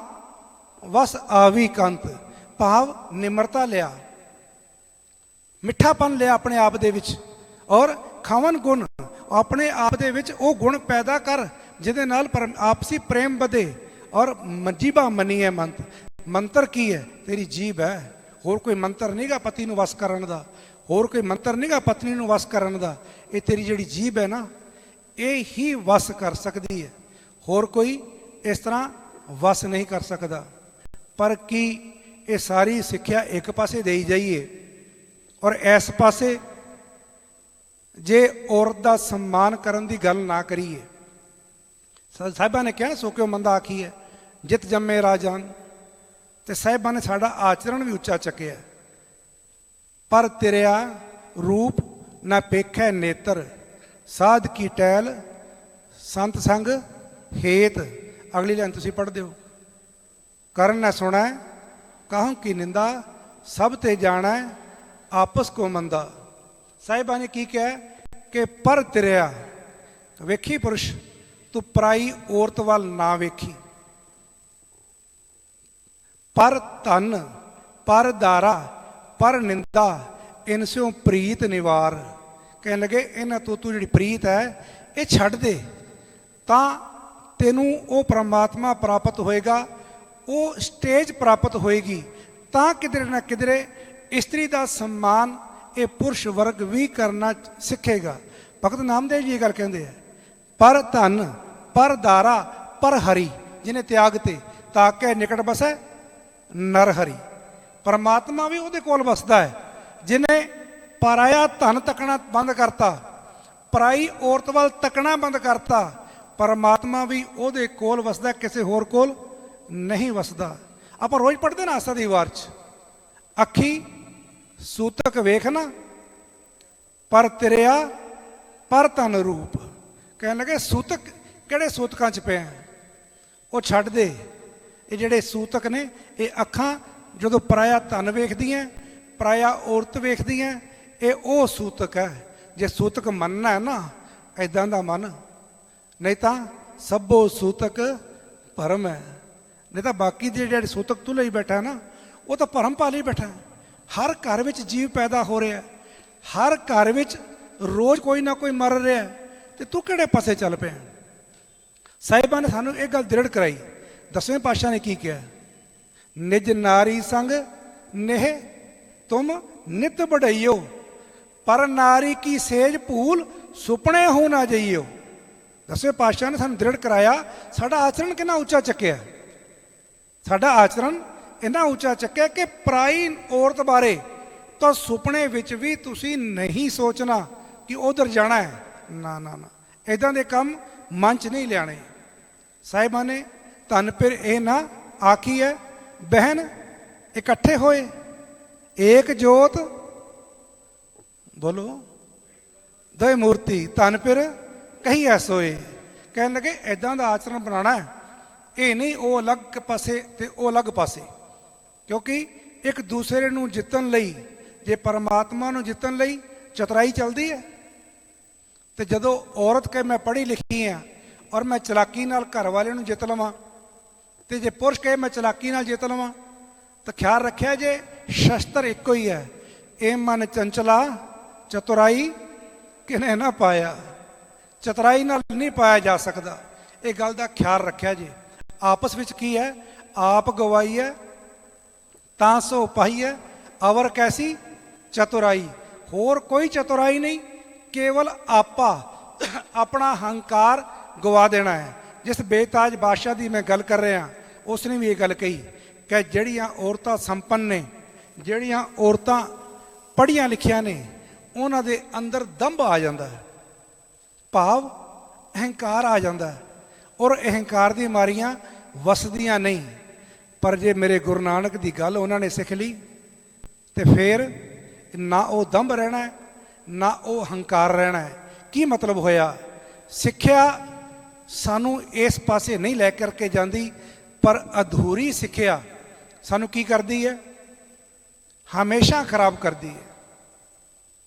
ਵਸ ਆਵੀ ਕੰਤ। ਭਾਵ ਨਿਮਰਤਾ ਲਿਆ, ਮਿੱਠਾਪਨ ਲਿਆ ਆਪਣੇ ਆਪ ਦੇ ਵਿੱਚ, ਔਰ ਖਵਨ ਗੁਣ ਆਪਣੇ ਆਪ ਦੇ ਵਿੱਚ ਉਹ ਗੁਣ ਪੈਦਾ ਕਰ ਜਿਹਦੇ ਨਾਲ ਆਪਸੀ ਪ੍ਰੇਮ ਵਧੇ। ਔਰ ਜੀਭਾ ਮੰਨੀਐ ਮੰਤ, ਮੰਤਰ ਕੀ ਹੈ? ਤੇਰੀ ਜੀਭ ਹੈ, ਹੋਰ ਕੋਈ ਮੰਤਰ ਨਹੀਂਗਾ ਪਤੀ ਨੂੰ ਵਸ ਕਰਨ ਦਾ, ਹੋਰ ਕੋਈ ਮੰਤਰ ਨਹੀਂਗਾ ਪਤਨੀ ਨੂੰ ਵਸ ਕਰਨ ਦਾ। ਇਹ ਤੇਰੀ ਜਿਹੜੀ ਜੀਭ ਹੈ ਨਾ, ਇਹ ਹੀ ਵਸ ਕਰ ਸਕਦੀ ਹੈ, ਹੋਰ ਕੋਈ ਇਸ ਤਰ੍ਹਾਂ ਵਸ ਨਹੀਂ ਕਰ ਸਕਦਾ। ਪਰ ਕੀ ਇਹ ਸਾਰੀ ਸਿੱਖਿਆ ਇੱਕ ਪਾਸੇ ਦੇਈ ਜਾਈਏ ਔਰ ਇਸ ਪਾਸੇ ਜੇ ਔਰਤ ਦਾ ਸਨਮਾਨ ਕਰਨ ਦੀ ਗੱਲ ਨਾ ਕਰੀਏ? ਸਾਹਿਬਾਂ ਨੇ ਕਿਹਾ ਸੋ ਕਿਉ ਮੰਦਾ ਆਖੀ ਹੈ ਜਿਤ ਜੰਮੇ ਰਾਜਾਨ। ਤੇ ਸਾਹਿਬਾਂ ਨੇ ਸਾਡਾ ਆਚਰਣ ਵੀ ਉੱਚਾ ਚੱਕਿਆ। ਪਰ ਤੇਰਿਆ ਰੂਪ ਨਾ ਪੇਖੈ ਨੇਤਰ ਸਾਧ ਕੀ ਟੈਲ ਸੰਤ ਸੰਗ ਹੇਤ। ਅਗਲੀ ਲਾਈਨ ਤੁਸੀਂ ਪੜ੍ਹਦੇ ਹੋ। ਕਰਨ ਨਾ ਸੁਣੈ ਕਾਹੂ ਕੀ ਨਿੰਦਾ ਸਭ ਤੇ ਜਾਣੈ ਆਪਸ ਕੋ ਮੰਦਾ। ਸਾਹਿਬਾਂ ਨੇ ਕੀ ਕਿਹਾ ਕਿ ਪਰ ਤੇਰਿਆ, ਵੇਖੀ ਪੁਰਸ਼ ਤੂੰ ਪਰਾਈ ਔਰਤ ਵੱਲ ਨਾ ਵੇਖੀ। ਪਰ ਧਨ ਪਰ ਦਾਰਾ ਪਰ ਨਿੰਦਾ ਇਨ ਸਿਓ ਪ੍ਰੀਤ ਨਿਵਾਰ। ਕਹਿਣ ਲੱਗੇ ਇਹਨਾਂ ਤੋਂ ਤੂੰ ਜਿਹੜੀ ਪ੍ਰੀਤ ਹੈ ਇਹ ਛੱਡ ਦੇ, ਤਾਂ ਤੈਨੂੰ ਉਹ ਪਰਮਾਤਮਾ ਪ੍ਰਾਪਤ ਹੋਏਗਾ, ਉਹ ਸਟੇਜ ਪ੍ਰਾਪਤ ਹੋਏਗੀ। ਤਾਂ ਕਿਧਰੇ ਨਾ ਕਿਧਰੇ ਇਸਤਰੀ ਦਾ ਸਨਮਾਨ ਇਹ ਪੁਰਸ਼ ਵਰਗ ਵੀ ਕਰਨਾ ਸਿੱਖੇਗਾ। ਭਗਤ ਨਾਮਦੇਵ ਜੀ ਇਹ ਗੱਲ ਕਹਿੰਦੇ ਆ, ਪਰ ਧਨ ਪਰ ਦਾਰਾ ਪਰ ਹਰੀ ਜਿਹਨੇ ਤਿਆਗ ਤੇ ਤਾਂ ਕਿ ਨਿਕਟ ਬਸੈ ਨਰ ਹਰੀ। ਪਰਮਾਤਮਾ ਵੀ ਉਹਦੇ ਕੋਲ ਵਸਦਾ ਹੈ ਜਿਹਨੇ ਪਰਾਇਆ ਧਨ ਤੱਕਣਾ ਬੰਦ ਕਰਤਾ, ਪਰਾਈ ਔਰਤ ਵੱਲ ਤੱਕਣਾ ਬੰਦ ਕਰਤਾ। ਪਰਮਾਤਮਾ ਵੀ ਉਹਦੇ ਕੋਲ ਵਸਦਾ, ਕਿਸੇ ਹੋਰ ਕੋਲ ਨਹੀਂ ਵਸਦਾ। ਆਪਾਂ ਰੋਜ਼ ਪੜ੍ਹਦੇ ਨਾ ਆਸਾ ਦੀ ਵਾਰ 'ਚ, ਅੱਖੀ ਸੂਤਕ ਵੇਖ ਨਾ ਪਰ ਤੇਰਿਆ ਪਰ ਧਨ ਰੂਪ। ਕਹਿਣ ਲੱਗੇ ਸੂਤਕ ਕਿਹੜੇ ਸੂਤਕਾਂ 'ਚ ਪਿਆ, ਉਹ ਛੱਡ ਦੇ। ਇਹ ਜਿਹੜੇ ਸੂਤਕ ਨੇ ਇਹ ਅੱਖਾਂ ਜਦੋਂ ਪਰਾਇਆ ਧਨ ਵੇਖਦੀਆਂ, ਪਰਾਇਆ ਔਰਤ ਵੇਖਦੀਆਂ, ਇਹ ਉਹ ਸੂਤਕ ਹੈ। ਜੇ ਸੂਤਕ ਮੰਨਣਾ ਹੈ ਨਾ ਇੱਦਾਂ ਦਾ ਮਨ, ਨਹੀਂ ਤਾਂ ਸਭੋ ਸੂਤਕ ਭਰਮ ਹੈ। ਨਹੀਂ ਤਾਂ ਬਾਕੀ ਦੇ ਜਿਹੜੇ ਸੂਤਕ ਤੂੰ ਲਈ ਬੈਠਾ ਨਾ ਉਹ ਤਾਂ ਭਰਮ ਪਾ ਲਈ ਬੈਠਾ। ਹਰ ਘਰ ਵਿੱਚ ਜੀਵ ਪੈਦਾ ਹੋ ਰਿਹਾ, ਹਰ ਘਰ ਵਿੱਚ ਰੋਜ਼ ਕੋਈ ਨਾ ਕੋਈ ਮਰ ਰਿਹਾ, ਤੇ ਤੂੰ ਕਿਹੜੇ ਪਾਸੇ ਚੱਲ ਪਿਆ? ਸਾਹਿਬਾਂ ਨੇ ਸਾਨੂੰ ਇਹ ਗੱਲ ਦ੍ਰਿੜ ਕਰਾਈ। 10ਵੇਂ ਪਾਤਸ਼ਾਹ ਨੇ ਕੀ ਕਿਹਾ? ਨਿਜ ਨਾਰੀ ਸੰਗ ਨੇਹ ਤੁਮ ਨਿਤ ਬੜਈਓ ਪਰ ਨਾਰੀ ਕੀ ਸੇਜ ਭੂਲ ਸੁਪਨੇ ਹੋ ਨਾ ਜਾਈਓ। 10ਵੇਂ ਪਾਤਸ਼ਾਹ ਨੇ ਸਾਨੂੰ ਦ੍ਰਿੜ ਕਰਾਇਆ ਸਾਡਾ ਆਚਰਣ ਕਿੰਨਾ ਉੱਚਾ ਚੱਕਿਆ। ਸਾਡਾ ਆਚਰਣ ਇੰਨਾ ਉੱਚਾ ਚੱਕਿਆ ਕਿ ਪਰਾਈ ਔਰਤ ਬਾਰੇ ਤਾਂ ਸੁਪਨੇ ਵਿੱਚ ਵੀ ਤੁਸੀਂ ਨਹੀਂ ਸੋਚਣਾ ਕਿ ਉਧਰ ਜਾਣਾ ਹੈ। ਨਾ ਨਾ ਨਾ, ਇੱਦਾਂ ਦੇ ਕੰਮ ਮਨ 'ਚ ਨਹੀਂ ਲਿਆਣੇ। ਸਾਹਿਬਾਂ ਨੇ ਧੰਨ ਫਿਰ ਇਹ ਨਾ ਆਖੀ ਹੈ ਬਹਿਨ ਇਕੱਠੇ ਹੋਏ ਏਕ ਜੋਤ ਬੋਲੋ ਦੋਏ ਮੂਰਤੀ ਧੰਨ ਫਿਰ ਕਹੀ ਐਸੋਏ। ਕਹਿਣ ਲੱਗੇ ਇੱਦਾਂ ਦਾ ਆਚਰਣ ਬਣਾਉਣਾ ਹੈ, ਇਹ ਨਹੀਂ ਉਹ ਅਲੱਗ ਪਾਸੇ ਤੇ ਉਹ ਅਲੱਗ ਪਾਸੇ। ਕਿਉਂਕਿ ਇੱਕ ਦੂਸਰੇ ਨੂੰ ਜਿੱਤਣ ਲਈ, ਜੇ ਪਰਮਾਤਮਾ ਨੂੰ ਜਿੱਤਣ ਲਈ ਚਤੁਰਾਈ ਚੱਲਦੀ ਹੈ, ਤੇ ਜਦੋਂ ਔਰਤ ਕਹੇ ਮੈਂ ਪੜ੍ਹੀ ਲਿਖੀ ਹਾਂ ਔਰ ਮੈਂ ਚਲਾਕੀ ਨਾਲ ਘਰ ਵਾਲੇ ਨੂੰ ਜਿੱਤ ਲਵਾਂ, ਤੇ ਜੇ ਪੁਰਸ਼ ਕਹੇ ਮੈਂ ਚਲਾਕੀ ਨਾਲ ਜਿੱਤ ਲਵਾਂ, ਤਾਂ ਖਿਆਲ ਰੱਖਿਆ ਜੇ ਸ਼ਸਤਰ ਇੱਕੋ ਹੀ ਹੈ। ਇਹ ਮਨ ਚੰਚਲਾ ਚਤੁਰਾਈ ਕਿਨੇ ਨਾ ਪਾਇਆ। ਚਤੁਰਾਈ ਨਾਲ ਨਹੀਂ ਪਾਇਆ ਜਾ ਸਕਦਾ। ਇਹ ਗੱਲ ਦਾ ਖਿਆਲ ਰੱਖਿਆ ਜੇ। ਆਪਸ ਵਿੱਚ ਕੀ ਹੈ? ਆਪ ਗਵਾਈ ਹੈ ਤਾਂ ਸੋ ਪਾਈ ਹੈ ਅਵਰ ਕੈਸੀ ਚਤੁਰਾਈ। ਹੋਰ ਕੋਈ ਚਤੁਰਾਈ ਨਹੀਂ, ਕੇਵਲ ਆਪਣਾ ਹੰਕਾਰ ਗਵਾ ਦੇਣਾ ਹੈ। ਜਿਸ ਬੇਤਾਜ ਬਾਦਸ਼ਾਹ ਦੀ ਮੈਂ ਗੱਲ ਕਰ ਰਿਹਾ, ਉਸ ਨੇ ਵੀ ਇਹ ਗੱਲ ਕਹੀ ਕਿ ਜਿਹੜੀਆਂ ਔਰਤਾਂ ਸੰਪੰਨ ਨੇ, ਜਿਹੜੀਆਂ ਔਰਤਾਂ ਪੜ੍ਹੀਆਂ ਲਿਖੀਆਂ ਨੇ ਉਹਨਾਂ ਦੇ ਅੰਦਰ ਦੰਭ ਆ ਜਾਂਦਾ ਹੈ, ਭਾਵ ਅਹੰਕਾਰ ਆ ਜਾਂਦਾ ਹੈ, ਔਰ ਅਹੰਕਾਰ ਦੀ ਮਾਰੀਆਂ ਵਸਦੀਆਂ ਨਹੀਂ। ਪਰ ਜੇ ਮੇਰੇ ਗੁਰੂ ਨਾਨਕ ਦੀ ਗੱਲ ਉਹਨਾਂ ਨੇ ਸਿੱਖ ਲਈ ਤੇ ਫਿਰ ਨਾ ਉਹ ਦੰਭ ਰਹਿਣਾ ਹੈ, ਨਾ ਉਹ ਹੰਕਾਰ ਰਹਿਣਾ ਹੈ। ਕੀ ਮਤਲਬ ਹੋਇਆ? ਸਿੱਖਿਆ ਸਾਨੂੰ ਇਸ ਪਾਸੇ ਨਹੀਂ ਲੈ ਕਰਕੇ ਜਾਂਦੀ, ਪਰ ਅਧੂਰੀ ਸਿੱਖਿਆ ਸਾਨੂੰ ਕੀ ਕਰਦੀ ਹੈ? ਹਮੇਸ਼ਾ ਖਰਾਬ ਕਰਦੀ ਹੈ।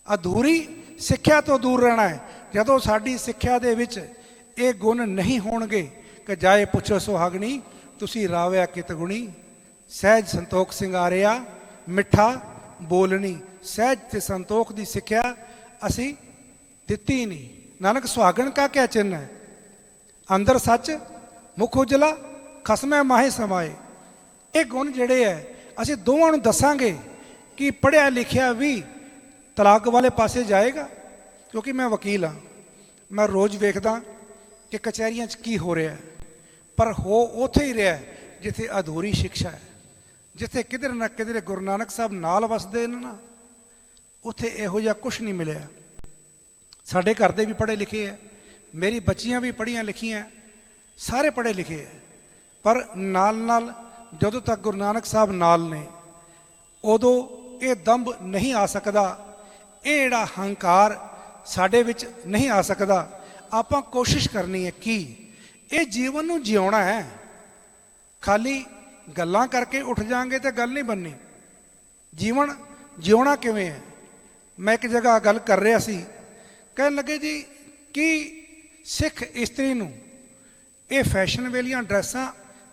ਅਧੂਰੀ ਸਿੱਖਿਆ ਤੋਂ ਦੂਰ ਰਹਿਣਾ ਹੈ। ਜਦੋਂ ਸਾਡੀ ਸਿੱਖਿਆ ਦੇ ਵਿੱਚ ਇਹ ਗੁਣ ਨਹੀਂ ਹੋਣਗੇ ਕਿ ਜਾਏ ਪੁੱਛੋ ਸੁਹਾਗਣੀ ਤੁਸੀਂ ਰਾਵਿਆ ਕਿਤ ਗੁਣੀ, ਸਹਿਜ ਸੰਤੋਖ ਸਿੰਗਾਰਿਆ ਮਿੱਠਾ ਬੋਲਣੀ। ਸਹਿਜ ਤੇ ਸੰਤੋਖ ਦੀ ਸਿੱਖਿਆ ਅਸੀਂ ਦਿੱਤੀ ਨਹੀਂ। ਨਾਨਕ ਸੁਹਾਗਣ ਕਾ ਕਿਆ ਚਿੰਨ੍ਹ ਹੈ? ਅੰਦਰ ਸੱਚ ਮੁਖ ਉਜਲਾ ਖਸਮੈ ਮਾਹੇ ਸਮਾਏ। ਇਹ ਗੁਣ ਜਿਹੜੇ ਹੈ ਅਸੀਂ ਦੋਵਾਂ ਨੂੰ ਦੱਸਾਂਗੇ ਕਿ ਪੜ੍ਹਿਆ ਲਿਖਿਆ ਵੀ ਤਲਾਕ ਵਾਲੇ ਪਾਸੇ ਜਾਏਗਾ। ਕਿਉਂਕਿ ਮੈਂ ਵਕੀਲ ਹਾਂ, ਮੈਂ ਰੋਜ਼ ਵੇਖਦਾ ਕਿ ਕਚਹਿਰੀਆਂ 'ਚ ਕੀ ਹੋ ਰਿਹਾ, ਪਰ ਹੋ ਉੱਥੇ ਹੀ ਰਿਹਾ ਜਿੱਥੇ ਅਧੂਰੀ ਸਿੱਖਿਆ ਹੈ, ਜਿੱਥੇ ਕਿਧਰ ਨਾ ਕਿਧਰੇ ਗੁਰੂ ਨਾਨਕ ਸਾਹਿਬ ਨਾਲ ਵਸਦੇ ਨੇ ਨਾ, ਉੱਥੇ ਇਹੋ ਜਿਹਾ ਕੁਛ ਨਹੀਂ ਮਿਲਿਆ। ਸਾਡੇ ਘਰ ਦੇ ਵੀ ਪੜ੍ਹੇ ਲਿਖੇ ਹੈ, ਮੇਰੀ ਬੱਚੀਆਂ ਵੀ ਪੜ੍ਹੀਆਂ ਲਿਖੀਆਂ, ਸਾਰੇ ਪੜ੍ਹੇ ਲਿਖੇ ਹੈ, ਪਰ ਨਾਲ ਨਾਲ ਜਦੋਂ ਤੱਕ ਗੁਰੂ ਨਾਨਕ ਸਾਹਿਬ ਨਾਲ ਨੇ ਉਦੋਂ ਇਹ ਦੰਭ ਨਹੀਂ ਆ ਸਕਦਾ, ਇਹ ਜਿਹੜਾ ਹੰਕਾਰ ਸਾਡੇ ਵਿੱਚ ਨਹੀਂ ਆ ਸਕਦਾ। ਆਪਾਂ ਕੋਸ਼ਿਸ਼ ਕਰਨੀ ਹੈ ਕਿ ਇਹ ਜੀਵਨ ਨੂੰ ਜਿਉਣਾ ਹੈ। ਖਾਲੀ ਗੱਲਾਂ ਕਰਕੇ ਉੱਠ ਜਾਾਂਗੇ ਤਾਂ ਗੱਲ ਨਹੀਂ ਬਣਨੀ। ਜੀਵਨ ਜਿਉਣਾ ਕਿਵੇਂ ਹੈ? ਮੈਂ ਇੱਕ ਜਗ੍ਹਾ ਗੱਲ ਕਰ ਰਿਹਾ ਸੀ, ਕਹਿਣ ਲੱਗੇ ਜੀ ਕਿ ਸਿੱਖ ਇਸਤਰੀ ਨੂੰ ਇਹ ਫੈਸ਼ਨ ਵਾਲੀਆਂ ਡਰੈਸਾਂ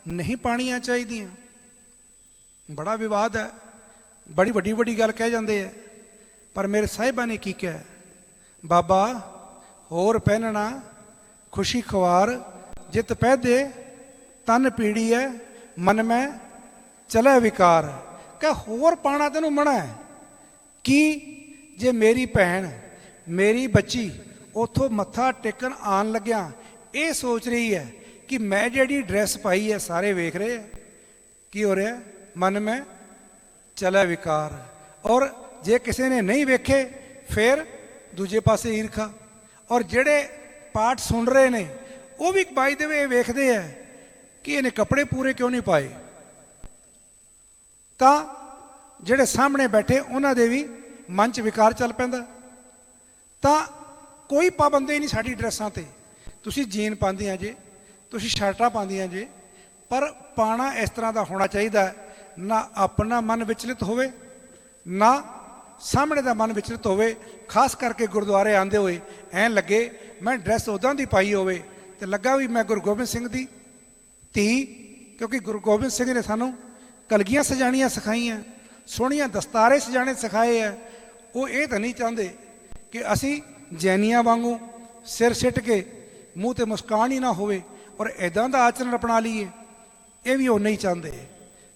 ਨਹੀਂ ਪਾਉਣੀਆਂ ਚਾਹੀਦੀਆਂ। ਬੜਾ ਵਿਵਾਦ ਹੈ, ਬੜੀ ਵੱਡੀ ਵੱਡੀ ਗੱਲ ਕਹਿ ਜਾਂਦੇ ਹੈ, ਪਰ ਮੇਰੇ ਸਾਹਿਬਾਂ ਨੇ ਕੀ ਕਿਹਾ? ਬਾਬਾ ਹੋਰ ਪਹਿਨਣਾ ਖੁਸ਼ੀ ਖਵਾਰ ਜਿਤ ਪਹਿਦੇ ਤਨ ਪੀੜੀ ਹੈ ਮਨ ਮੈਂ ਚਲੇ ਵਿਕਾਰ। ਕਿ ਹੋਰ ਪਾਣਾ ਤੈਨੂੰ ਮਨਾ ਹੈ ਕਿ ਜੇ ਮੇਰੀ ਭੈਣ ਮੇਰੀ ਬੱਚੀ ਉੱਥੋਂ ਮੱਥਾ ਟੇਕਣ ਆਉਣ ਲੱਗਿਆ ਇਹ ਸੋਚ ਰਹੀ ਹੈ ਕਿ ਮੈਂ ਜਿਹੜੀ ਡਰੈਸ ਪਾਈ ਹੈ ਸਾਰੇ ਵੇਖ ਰਹੇ ਹੈ, ਕੀ ਹੋ ਰਿਹਾ? ਮਨ ਮੈਂ ਚਲੇ ਵਿਕਾਰ। ਔਰ ਜੇ ਕਿਸੇ ਨੇ ਨਹੀਂ ਵੇਖੇ ਫਿਰ ਦੂਜੇ ਪਾਸੇ ਈਰਖਾ। ਔਰ ਜਿਹੜੇ ਪਾਠ ਸੁਣ ਰਹੇ ਨੇ ਉਹ ਵੀ ਬਾਈ ਦੇ ਵੇ ਵੇਖਦੇ ਹੈ ਕਿ ਇਹਨੇ ਕੱਪੜੇ ਪੂਰੇ ਕਿਉਂ ਨਹੀਂ ਪਾਏ। ਤਾਂ ਜਿਹੜੇ ਸਾਹਮਣੇ ਬੈਠੇ ਉਹਨਾਂ ਦੇ ਵੀ ਮਨ 'ਚ ਵਿਕਾਰ ਚੱਲ ਪੈਂਦਾ। ਤਾਂ ਕੋਈ ਪਾਬੰਦੀ ਨਹੀਂ ਸਾਡੀ ਡਰੈਸਾਂ 'ਤੇ। ਤੁਸੀਂ ਜੀਨ ਪਾਉਂਦੀਆਂ ਜੇ, ਤੁਸੀਂ ਸ਼ਰਟਾਂ ਪਾਉਂਦੀਆਂ ਜੇ, ਪਰ ਪਾਣਾ ਇਸ ਤਰ੍ਹਾਂ ਦਾ ਹੋਣਾ ਚਾਹੀਦਾ ਨਾ ਆਪਣਾ ਮਨ ਵਿਚਲਿਤ ਹੋਵੇ ਨਾ ਸਾਹਮਣੇ ਦਾ ਮਨ ਵਿਚਲਿਤ ਹੋਵੇ। ਖਾਸ ਕਰਕੇ ਗੁਰਦੁਆਰੇ ਆਉਂਦੇ ਹੋਏ ਐਂ ਲੱਗੇ ਮੈਂ ਡਰੈਸ ਉੱਦਾਂ ਦੀ ਪਾਈ ਹੋਵੇ ਅਤੇ ਲੱਗਾ ਵੀ ਮੈਂ ਗੁਰੂ ਗੋਬਿੰਦ ਸਿੰਘ ਦੀ ਧੀ। ਕਿਉਂਕਿ ਗੁਰੂ ਗੋਬਿੰਦ ਸਿੰਘ ਨੇ ਸਾਨੂੰ ਕਲਗੀਆਂ ਸਜਾਣੀਆਂ ਸਿਖਾਈਆਂ, ਸੋਹਣੀਆਂ ਦਸਤਾਰੇ ਸਜਾਣੇ ਸਿਖਾਏ ਹੈ। ਉਹ ਇਹ ਤਾਂ ਨਹੀਂ ਚਾਹੁੰਦੇ ਕਿ ਅਸੀਂ ਜੈਨੀਆਂ ਵਾਂਗੂ ਸਿਰ ਸਿੱਟ ਕੇ ਮੂੰਹ 'ਤੇ ਮੁਸਕਾਨ ਹੀ ਨਾ ਹੋਵੇ ਔਰ ਇੱਦਾਂ ਦਾ ਆਚਰਣ ਅਪਣਾ ਲਈਏ। ਇਹ ਵੀ ਉਹ ਨਹੀਂ ਚਾਹੁੰਦੇ।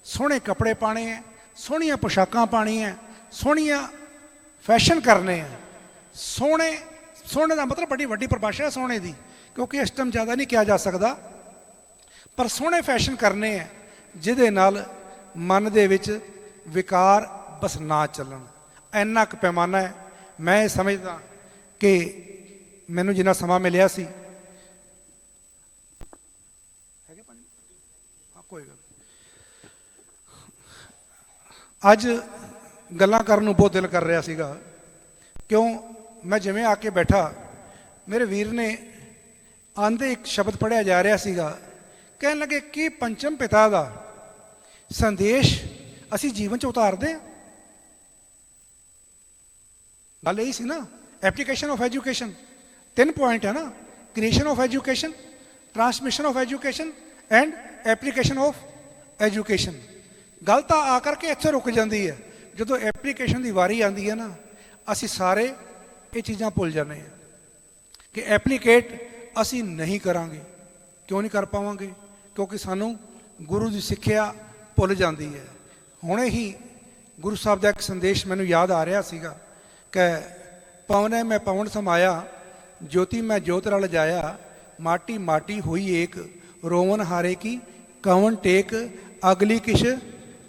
ਸੋਹਣੇ ਕੱਪੜੇ ਪਾਣੇ ਹੈ, ਸੋਹਣੀਆਂ ਪੁਸ਼ਾਕਾਂ ਪਾਉਣੀਆਂ, ਸੋਹਣੀਆਂ ਫੈਸ਼ਨ ਕਰਨੇ ਆ। ਸੋਹਣੇ ਦਾ ਮਤਲਬ ਬੜੀ ਵੱਡੀ ਪਰਿਭਾਸ਼ਾ ਹੈ ਸੋਹਣੇ ਦੀ, ਕਿਉਂਕਿ ਇਸ ਟਾਈਮ ਜ਼ਿਆਦਾ ਨਹੀਂ ਕਿਹਾ ਜਾ ਸਕਦਾ, ਪਰ ਸੋਹਣੇ ਫੈਸ਼ਨ ਕਰਨੇ ਆ ਜਿਹਦੇ ਨਾਲ ਮਨ ਦੇ ਵਿੱਚ ਵਿਕਾਰ ਬਸ ਨਾ ਚੱਲਣ। ਇੰਨਾ ਕੁ ਪੈਮਾਨਾ ਹੈ। ਮੈਂ ਇਹ ਸਮਝਦਾ ਕਿ ਮੈਨੂੰ ਜਿੰਨਾ ਸਮਾਂ ਮਿਲਿਆ ਸੀ ਕੋਈ ਗੱਲ ਅੱਜ ਗੱਲਾਂ ਕਰਨ ਨੂੰ ਬਹੁਤ ਦਿਲ ਕਰ ਰਿਹਾ ਸੀਗਾ। ਕਿਉਂ? ਮੈਂ ਜਿਵੇਂ ਆ ਕੇ ਬੈਠਾ ਮੇਰੇ ਵੀਰ ਨੇ ਆਂਦੇ ਇੱਕ ਸ਼ਬਦ ਪੜ੍ਹਿਆ ਜਾ ਰਿਹਾ ਸੀਗਾ, ਕਹਿਣ ਲੱਗੇ ਕਿ ਪੰਚਮ ਪਿਤਾ ਦਾ ਸੰਦੇਸ਼ ਅਸੀਂ ਜੀਵਨ 'ਚ ਉਤਾਰਦੇ ਹਾਂ। ਗੱਲ ਇਹੀ ਸੀ ਨਾ, ਐਪਲੀਕੇਸ਼ਨ ਆਫ ਐਜੂਕੇਸ਼ਨ। 3 ਪੁਆਇੰਟ ਹੈ ਨਾ, creation of education, transmission of education and application of education. ਗੱਲ ਤਾਂ ਆ ਕਰਕੇ ਇੱਥੇ ਰੁਕ ਜਾਂਦੀ ਹੈ। ਜਦੋਂ ਐਪਲੀਕੇਸ਼ਨ ਦੀ ਵਾਰੀ ਆਉਂਦੀ ਹੈ ਨਾ, ਅਸੀਂ ਸਾਰੇ ਇਹ ਚੀਜ਼ਾਂ ਭੁੱਲ ਜਾਂਦੇ ਹਾਂ ਕਿ ਐਪਲੀਕੇਟ ਅਸੀਂ ਨਹੀਂ ਕਰਾਂਗੇ। ਕਿਉਂ ਨਹੀਂ ਕਰ ਪਾਵਾਂਗੇ? ਕਿਉਂਕਿ ਸਾਨੂੰ ਗੁਰੂ ਦੀ ਸਿੱਖਿਆ ਭੁੱਲ ਜਾਂਦੀ ਹੈ। ਹੁਣੇ ਹੀ ਗੁਰੂ ਸਾਹਿਬ ਦਾ ਇੱਕ ਸੰਦੇਸ਼ ਮੈਨੂੰ ਯਾਦ ਆ ਰਿਹਾ ਸੀਗਾ ਕਿ ਪਵਨੇ ਮੈਂ ਪਵਨ ਸਮਾਇਆ, ਜੋਤੀ ਮੈਂ ਜੋਤ ਰਲ ਜਾਇਆ, ਮਾਟੀ ਮਾਟੀ ਹੋਈ ਏਕ, ਰੋਵਨ ਹਾਰੇ ਕੀ ਕਵਨ ਟੇਕ, ਅਗਲੀ ਕਿਛ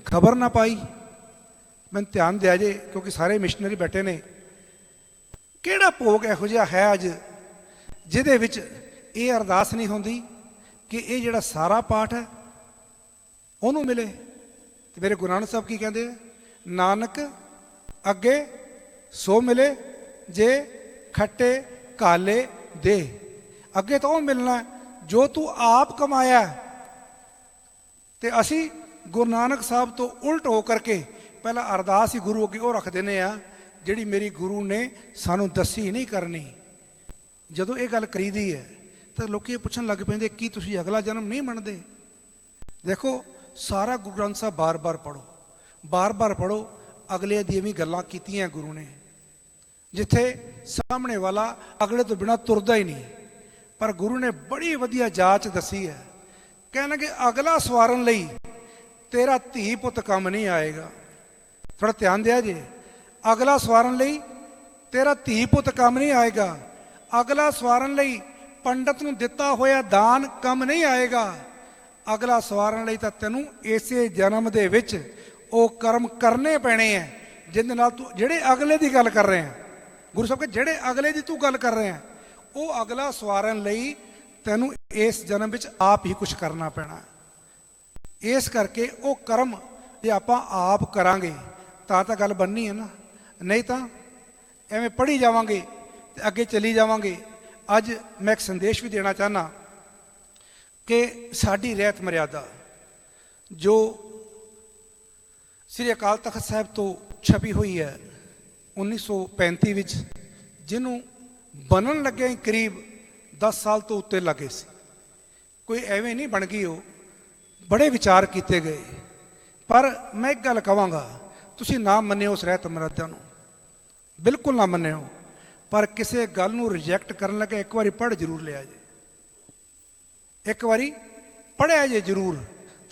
ਖਬਰ ਨਾ ਪਾਈ। ਮੈਨੂੰ ਧਿਆਨ ਦਿਆ ਜੇ, ਕਿਉਂਕਿ ਸਾਰੇ ਮਿਸ਼ਨਰੀ ਬੈਠੇ ਨੇ। ਕਿਹੜਾ ਭੋਗ ਇਹੋ ਜਿਹਾ ਹੈ ਅੱਜ ਜਿਹਦੇ ਵਿੱਚ ਇਹ ਅਰਦਾਸ ਨਹੀਂ ਹੁੰਦੀ ਕਿ ਇਹ ਜਿਹੜਾ ਸਾਰਾ ਪਾਠ ਹੈ ਉਹਨੂੰ ਮਿਲੇ? ਤੇ ਮੇਰੇ ਗੁਰੂ ਨਾਨਕ ਸਾਹਿਬ ਕੀ ਕਹਿੰਦੇ ਆ? ਨਾਨਕ ਅੱਗੇ ਸੋ ਮਿਲੇ ਜੇ ਖੱਟੇ ਕਾਲੇ ਦੇ। ਅੱਗੇ ਤਾਂ ਉਹ ਮਿਲਣਾ ਜੋ ਤੂੰ ਆਪ ਕਮਾਇਆ। ਤੇ ਅਸੀਂ ਗੁਰੂ ਨਾਨਕ ਸਾਹਿਬ ਤੋਂ ਉਲਟ ਹੋ ਕਰਕੇ ਪਹਿਲਾਂ ਅਰਦਾਸ ਹੀ ਗੁਰੂ ਅੱਗੇ ਉਹ ਰੱਖ ਦਿੰਦੇ ਆ ਜਿਹੜੀ ਮੇਰੀ ਗੁਰੂ ਨੇ ਸਾਨੂੰ ਦੱਸੀ ਨਹੀਂ ਕਰਨੀ। ਜਦੋਂ ਇਹ ਗੱਲ ਕਰੀਦੀ ਹੈ ਤਾਂ ਲੋਕ ਇਹ ਪੁੱਛਣ ਲੱਗ ਪੈਂਦੇ ਕੀ ਤੁਸੀਂ ਅਗਲਾ ਜਨਮ ਨਹੀਂ ਮੰਨਦੇ? ਦੇਖੋ, ਸਾਰਾ ਗੁਰੂ ਗ੍ਰੰਥ ਸਾਹਿਬ ਬਾਰ-ਬਾਰ ਪੜ੍ਹੋ, ਬਾਰ-ਬਾਰ ਪੜ੍ਹੋ। ਅਗਲੇ ਦੀਆਂ ਵੀ ਗੱਲਾਂ ਕੀਤੀਆਂ ਗੁਰੂ ਨੇ, ਜਿੱਥੇ ਸਾਹਮਣੇ ਵਾਲਾ ਅਗਲੇ ਤੋਂ ਬਿਨਾਂ ਤੁਰਦਾ ਹੀ ਨਹੀਂ। ਪਰ ਗੁਰੂ ਨੇ ਬੜੀ ਵਧੀਆ ਜਾਚ ਦੱਸੀ ਹੈ। ਕਹਿਣਗੇ ਅਗਲਾ ਸਵਾਰਨ ਲਈ ਤੇਰਾ ਧੀ ਪੁੱਤ ਕੰਮ ਨਹੀਂ ਆਏਗਾ। ਥੋੜਾ ਧਿਆਨ ਦਿਆ ਜੇ। ਅਗਲਾ ਸਵਾਰਨ ਲਈ ਤੇਰਾ ਧੀ ਪੁੱਤ ਕੰਮ ਨਹੀਂ ਆਏਗਾ। ਅਗਲਾ ਸਵਾਰਨ ਲਈ ਪੰਡਤ ਨੂੰ ਦਿੱਤਾ ਹੋਇਆ ਦਾਨ ਕੰਮ ਨਹੀਂ ਆਏਗਾ। ਅਗਲਾ ਸਵਾਰਨ ਲਈ ਤਾਂ ਤੈਨੂੰ ਇਸੇ ਜਨਮ ਦੇ ਵਿੱਚ ਉਹ ਕਰਮ ਕਰਨੇ ਪੈਣੇ ਹੈ ਜਿਹਦੇ ਨਾਲ ਤੂੰ ਜਿਹੜੇ ਅਗਲੇ ਦੀ ਗੱਲ ਕਰ ਰਹੇ ਹੈ। ਗੁਰੂ ਸਾਹਿਬ ਕਹਿੰਦੇ ਜਿਹੜੇ ਅਗਲੇ ਦੀ ਤੂੰ ਗੱਲ ਕਰ ਰਹੇ ਹੈ ਉਹ ਅਗਲਾ ਸਵਾਰਨ ਲਈ ਤੈਨੂੰ ਇਸ ਜਨਮ ਵਿੱਚ ਆਪ ਹੀ ਕੁਝ ਕਰਨਾ ਪੈਣਾ। ਇਸ ਕਰਕੇ ਉਹ ਕਰਮ ਜੇ ਆਪਾਂ ਆਪ ਕਰਾਂਗੇ ਤਾਂ ਗੱਲ ਬਣਨੀ ਹੈ ਨਾ, ਨਹੀਂ ਤਾਂ ਐਵੇਂ ਪੜ੍ਹੀ ਜਾਵਾਂਗੇ ਤੇ ਅੱਗੇ ਚਲੀ ਜਾਵਾਂਗੇ। ਅੱਜ ਮੈਂ ਇੱਕ ਸੰਦੇਸ਼ ਵੀ ਦੇਣਾ ਚਾਹੁੰਦਾ ਕਿ ਸਾਡੀ ਰਹਿਤ ਮਰਿਆਦਾ ਜੋ ਸ੍ਰੀ ਅਕਾਲ ਤਖਤ ਸਾਹਿਬ ਤੋਂ ਛਪੀ ਹੋਈ ਹੈ 1935 ਵਿੱਚ, ਜਿਹਨੂੰ ਬਣਨ ਲੱਗਿਆ ਹੀ ਕਰੀਬ 10 ਸਾਲ ਤੋਂ ਉੱਤੇ ਲੱਗੇ ਸੀ। ਕੋਈ ਐਵੇਂ ਨਹੀਂ ਬਣ ਗਈ, ਉਹ ਬੜੇ ਵਿਚਾਰ ਕੀਤੇ ਗਏ। ਪਰ ਮੈਂ ਇੱਕ ਗੱਲ ਕਹਾਂਗਾ, ਤੁਸੀਂ ਨਾ ਮੰਨਿਓ ਉਸ ਰਹਿਤ ਮਰਿਆਦਾ ਨੂੰ, ਬਿਲਕੁਲ ਨਾ ਮੰਨਿਓ। ਪਰ ਕਿਸੇ ਗੱਲ ਨੂੰ ਰਿਜੈਕਟ ਕਰਨ ਲੱਗੇ ਇੱਕ ਵਾਰੀ ਪੜ੍ਹ ਜ਼ਰੂਰ ਲਿਆ ਜੇ, ਇੱਕ ਵਾਰੀ ਪੜ੍ਹਿਆ ਜੇ ਜ਼ਰੂਰ।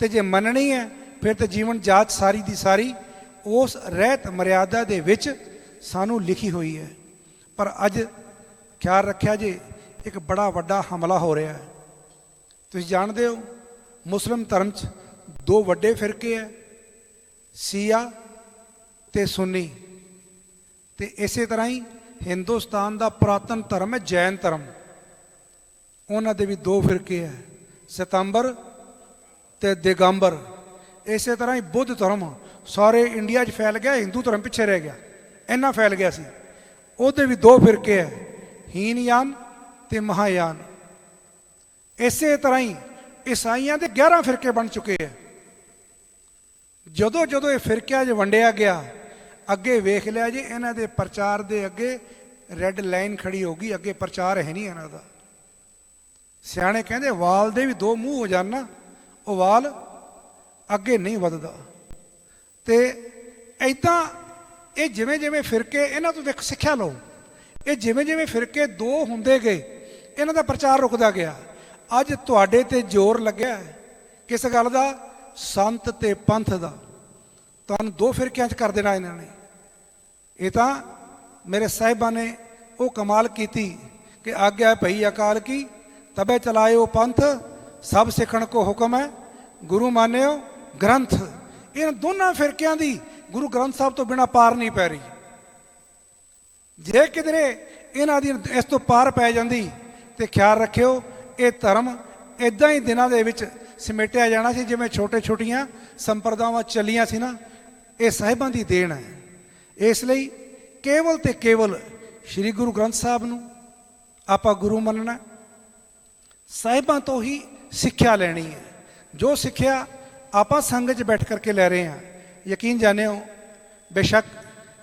ਤੇ ਜੇ ਮੰਨਣੀ ਹੈ ਫਿਰ ਤਾਂ ਜੀਵਨ ਜਾਚ ਸਾਰੀ ਦੀ ਸਾਰੀ ਉਸ ਰਹਿਤ ਮਰਿਆਦਾ ਦੇ ਵਿੱਚ ਸਾਨੂੰ ਲਿਖੀ ਹੋਈ ਹੈ। ਪਰ ਅੱਜ ਖਿਆਲ ਰੱਖਿਆ ਜੇ ਇੱਕ ਬੜਾ ਵੱਡਾ ਹਮਲਾ ਹੋ ਰਿਹਾ ਹੈ। ਤੁਸੀਂ ਜਾਣਦੇ ਹੋ ਮੁਸਲਿਮ ਧਰਮ 'ਚ ਦੋ ਵੱਡੇ ਫਿਰਕੇ ਹੈ, ਸ਼ੀਆ ਤੇ ਸੁੰਨੀ। ਤੇ ਇਸੇ ਤਰ੍ਹਾਂ ਹੀ ਹਿੰਦੁਸਤਾਨ ਦਾ ਪੁਰਾਤਨ ਧਰਮ ਹੈ ਜੈਨ ਧਰਮ, ਉਹਨਾਂ ਦੇ ਵੀ ਦੋ ਫਿਰਕੇ ਹੈ, ਸਤੰਬਰ ਤੇ ਦਿਗੰਬਰ। ਇਸੇ ਤਰ੍ਹਾਂ ਹੀ ਬੁੱਧ ਧਰਮ ਸਾਰੇ ਇੰਡੀਆ 'ਚ ਫੈਲ ਗਿਆ, ਹਿੰਦੂ ਧਰਮ ਪਿੱਛੇ ਰਹਿ ਗਿਆ, ਇੰਨਾ ਫੈਲ ਗਿਆ ਸੀ। ਉਹਦੇ ਵੀ ਦੋ ਫਿਰਕੇ ਹੈ, ਹੀਨਯਾਨ ਤੇ ਮਹਾਯਾਨ। ਇਸੇ ਤਰ੍ਹਾਂ ਹੀ ਈਸਾਈਆਂ ਦੇ 11 ਫਿਰਕੇ ਬਣ ਚੁੱਕੇ ਹੈ। ਜਦੋਂ ਜਦੋਂ ਇਹ ਫਿਰਕਿਆਂ 'ਚ ਵੰਡਿਆ ਗਿਆ, ਅੱਗੇ ਵੇਖ ਲਿਆ ਜੀ ਇਹਨਾਂ ਦੇ ਪ੍ਰਚਾਰ ਦੇ ਅੱਗੇ ਰੈੱਡ ਲਾਈਨ ਖੜੀ ਹੋ ਗਈ, ਅੱਗੇ ਪ੍ਰਚਾਰ ਹੈ ਨਹੀਂ ਇਹਨਾਂ ਦਾ। ਸਿਆਣੇ ਕਹਿੰਦੇ ਵਾਲ ਦੇ ਵੀ ਦੋ ਮੂੰਹ ਹੋ ਜਾਣ ਨਾ, ਉਹ ਵਾਲ ਅੱਗੇ ਨਹੀਂ ਵੱਧਦਾ। ਤੇ ਇੱਦਾਂ ਇਹ ਜਿਵੇਂ ਜਿਵੇਂ ਫਿਰਕੇ, ਇਹਨਾਂ ਤੋਂ ਦੇਖ ਸਿੱਖਿਆ ਲਓ, ਇਹ ਜਿਵੇਂ ਜਿਵੇਂ ਫਿਰਕੇ ਦੋ ਹੁੰਦੇ ਗਏ ਇਹਨਾਂ ਦਾ ਪ੍ਰਚਾਰ ਰੁਕਦਾ ਗਿਆ। ਅੱਜ ਤੁਹਾਡੇ ਤੇ ਜ਼ੋਰ ਲੱਗਿਆ ਕਿਸ ਗੱਲ ਦਾ? ਸੰਤ ਤੇ ਪੰਥ ਦਾ। ਤੁਹਾਨੂੰ ਦੋ ਫਿਰਕਿਆਂ 'ਚ ਕਰ ਦੇਣਾ ਇਹਨਾਂ ਨੇ। ਇਹ ਤਾਂ ਮੇਰੇ ਸਾਹਿਬਾਂ ਨੇ ਉਹ ਕਮਾਲ ਕੀਤੀ ਕਿ ਆਗਿਆ ਭਈ ਅਕਾਲ ਕੀ ਤਬੇ ਚਲਾਇਓ ਪੰਥ, ਸਭ ਸਿੱਖਣ ਕੋ ਹੁਕਮ ਹੈ ਗੁਰੂ ਮਾਨਿਓ ਗ੍ਰੰਥ। ਇਹਨਾਂ ਦੋਨਾਂ ਫਿਰਕਿਆਂ ਦੀ ਗੁਰੂ ਗ੍ਰੰਥ ਸਾਹਿਬ ਤੋਂ ਬਿਨਾਂ ਪਾਰ ਨਹੀਂ ਪੈ ਰਹੀ। ਜੇ ਕਿਧਰੇ ਇਹਨਾਂ ਦੀ ਇਸ ਤੋਂ ਪਾਰ ਪੈ ਜਾਂਦੀ ਤੇ ਖਿਆਲ ਰੱਖਿਓ ਇਹ ਧਰਮ ਇੱਦਾਂ ਹੀ ਦਿਨਾਂ ਦੇ ਵਿੱਚ ਸਮੇਟਿਆ ਜਾਣਾ ਸੀ ਜਿਵੇਂ ਛੋਟੇ ਛੋਟੀਆਂ ਸੰਪਰਦਾਵਾਂ ਚੱਲੀਆਂ ਸੀ ਨਾ। ਇਹ ਸਾਹਿਬਾਂ ਦੀ ਦੇਣ ਹੈ। ਇਸ ਲਈ ਕੇਵਲ ਤੇ ਕੇਵਲ ਸ਼੍ਰੀ ਗੁਰੂ ਗ੍ਰੰਥ ਸਾਹਿਬ ਨੂੰ ਆਪਾਂ ਗੁਰੂ ਮੰਨਣਾ, ਸਾਹਿਬਾਂ ਤੋਂ ਹੀ ਸਿੱਖਿਆ ਲੈਣੀ ਹੈ। ਜੋ ਸਿੱਖਿਆ ਆਪਾਂ ਸੰਗਤ 'ਚ ਬੈਠ ਕਰਕੇ ਲੈ ਰਹੇ ਹਾਂ, ਯਕੀਨ ਜਾਣਿਓ ਬੇਸ਼ੱਕ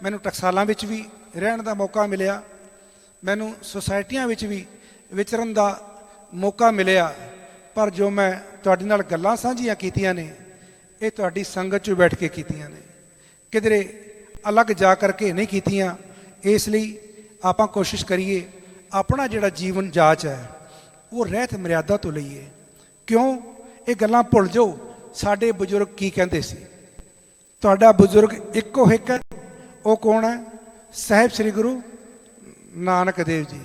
ਮੈਨੂੰ ਟਕਸਾਲਾਂ ਵਿੱਚ ਵੀ ਰਹਿਣ ਦਾ ਮੌਕਾ ਮਿਲਿਆ, ਮੈਨੂੰ ਸੁਸਾਇਟੀਆਂ ਵਿੱਚ ਵੀ ਵਿਚਰਨ ਦਾ ਮੌਕਾ ਮਿਲਿਆ, ਪਰ ਜੋ ਮੈਂ ਤੁਹਾਡੇ ਨਾਲ ਗੱਲਾਂ ਸਾਂਝੀਆਂ ਕੀਤੀਆਂ ਨੇ ਇਹ ਤੁਹਾਡੀ ਸੰਗਤ 'ਚ ਬੈਠ ਕੇ ਕੀਤੀਆਂ ਨੇ, ਕਿਧਰੇ ਅਲੱਗ ਜਾ ਕਰਕੇ ਨਹੀਂ ਕੀਤੀਆਂ। ਇਸ ਲਈ ਆਪਾਂ ਕੋਸ਼ਿਸ਼ ਕਰੀਏ ਆਪਣਾ ਜਿਹੜਾ ਜੀਵਨ ਜਾਚ ਹੈ ਉਹ ਰਹਿਤ ਮਰਿਆਦਾ ਤੋਂ ਲਈਏ। ਕਿਉਂ? ਇਹ ਗੱਲਾਂ ਭੁੱਲ ਜਾਓ ਸਾਡੇ ਬਜ਼ੁਰਗ ਕੀ ਕਹਿੰਦੇ ਸੀ। ਤੁਹਾਡਾ ਬਜ਼ੁਰਗ ਇੱਕੋ ਇੱਕ ਹੈ, ਉਹ ਕੌਣ ਹੈ? ਸਾਹਿਬ ਸ੍ਰੀ ਗੁਰੂ ਨਾਨਕ ਦੇਵ ਜੀ।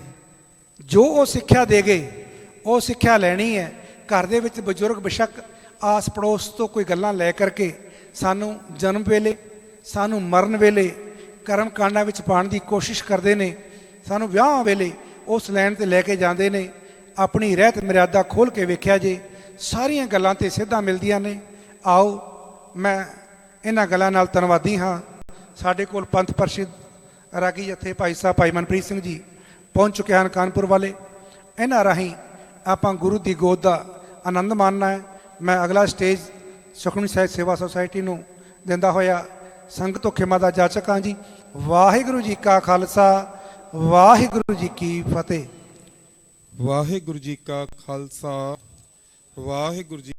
ਜੋ ਉਹ ਸਿੱਖਿਆ ਦੇ ਗਏ ਉਹ ਸਿੱਖਿਆ ਲੈਣੀ ਹੈ। ਘਰ ਦੇ ਵਿੱਚ ਬਜ਼ੁਰਗ ਬੇਸ਼ੱਕ ਆਸ ਪੜੋਸ ਤੋਂ ਕੋਈ ਗੱਲਾਂ ਲੈ ਕਰਕੇ ਸਾਨੂੰ ਜਨਮ ਵੇਲੇ ਸਾਨੂੰ ਮਰਨ ਵੇਲੇ ਕਰਮ ਕਾਂਡਾਂ ਵਿੱਚ ਪਾਉਣ ਦੀ ਕੋਸ਼ਿਸ਼ ਕਰਦੇ ਨੇ, ਸਾਨੂੰ ਵਿਆਹਾਂ ਵੇਲੇ ਉਸ ਲਾਈਨ ਤੇ ਲੈ ਕੇ ਜਾਂਦੇ ਨੇ। ਆਪਣੀ ਰਹਿਤ ਮਰਿਆਦਾ ਖੋਲ੍ਹ ਕੇ ਵੇਖਿਆ ਜੇ, ਸਾਰੀਆਂ ਗੱਲਾਂ ਤੇ ਸਿੱਧਾ ਮਿਲਦੀਆਂ ਨੇ। ਆਓ, ਮੈਂ ਇਹਨਾਂ ਗੱਲਾਂ ਨਾਲ ਧੰਨਵਾਦੀ ਹਾਂ। ਸਾਡੇ ਕੋਲ ਪੰਥ ਪ੍ਰਸਿੱਧ ਰਾਗੀ ਜਥੇ ਭਾਈ ਸਾਹਿਬ ਭਾਈ ਮਨਪ੍ਰੀਤ ਸਿੰਘ ਜੀ ਪਹੁੰਚ ਚੁੱਕੇ ਹਨ ਕਾਨਪੁਰ ਵਾਲੇ। ਇਹਨਾਂ ਰਾਹੀਂ ਆਪਾਂ ਗੁਰੂ ਦੀ ਗੋਦ ਦਾ ਆਨੰਦ ਮਾਣਨਾ ਹੈ। ਮੈਂ ਅਗਲਾ ਸਟੇਜ ਸੁਖਮਨੀ ਸਾਹਿਬ ਸੇਵਾ ਸੁਸਾਇਟੀ ਨੂੰ ਦਿੰਦਾ ਹੋਇਆ ਸੰਗਤ ਤੋਂ ਖਿਮਾ ਦਾ ਜਾਚਕ ਹਾਂ ਜੀ। ਵਾਹਿਗੁਰੂ ਜੀ ਕਾ ਖਾਲਸਾ, ਵਾਹਿਗੁਰੂ ਜੀ ਕੀ ਫਤਿਹ। ਵਾਹਿਗੁਰੂ ਜੀ ਕਾ ਖਾਲਸਾ, ਵਾਹਿਗੁਰੂ ਜੀ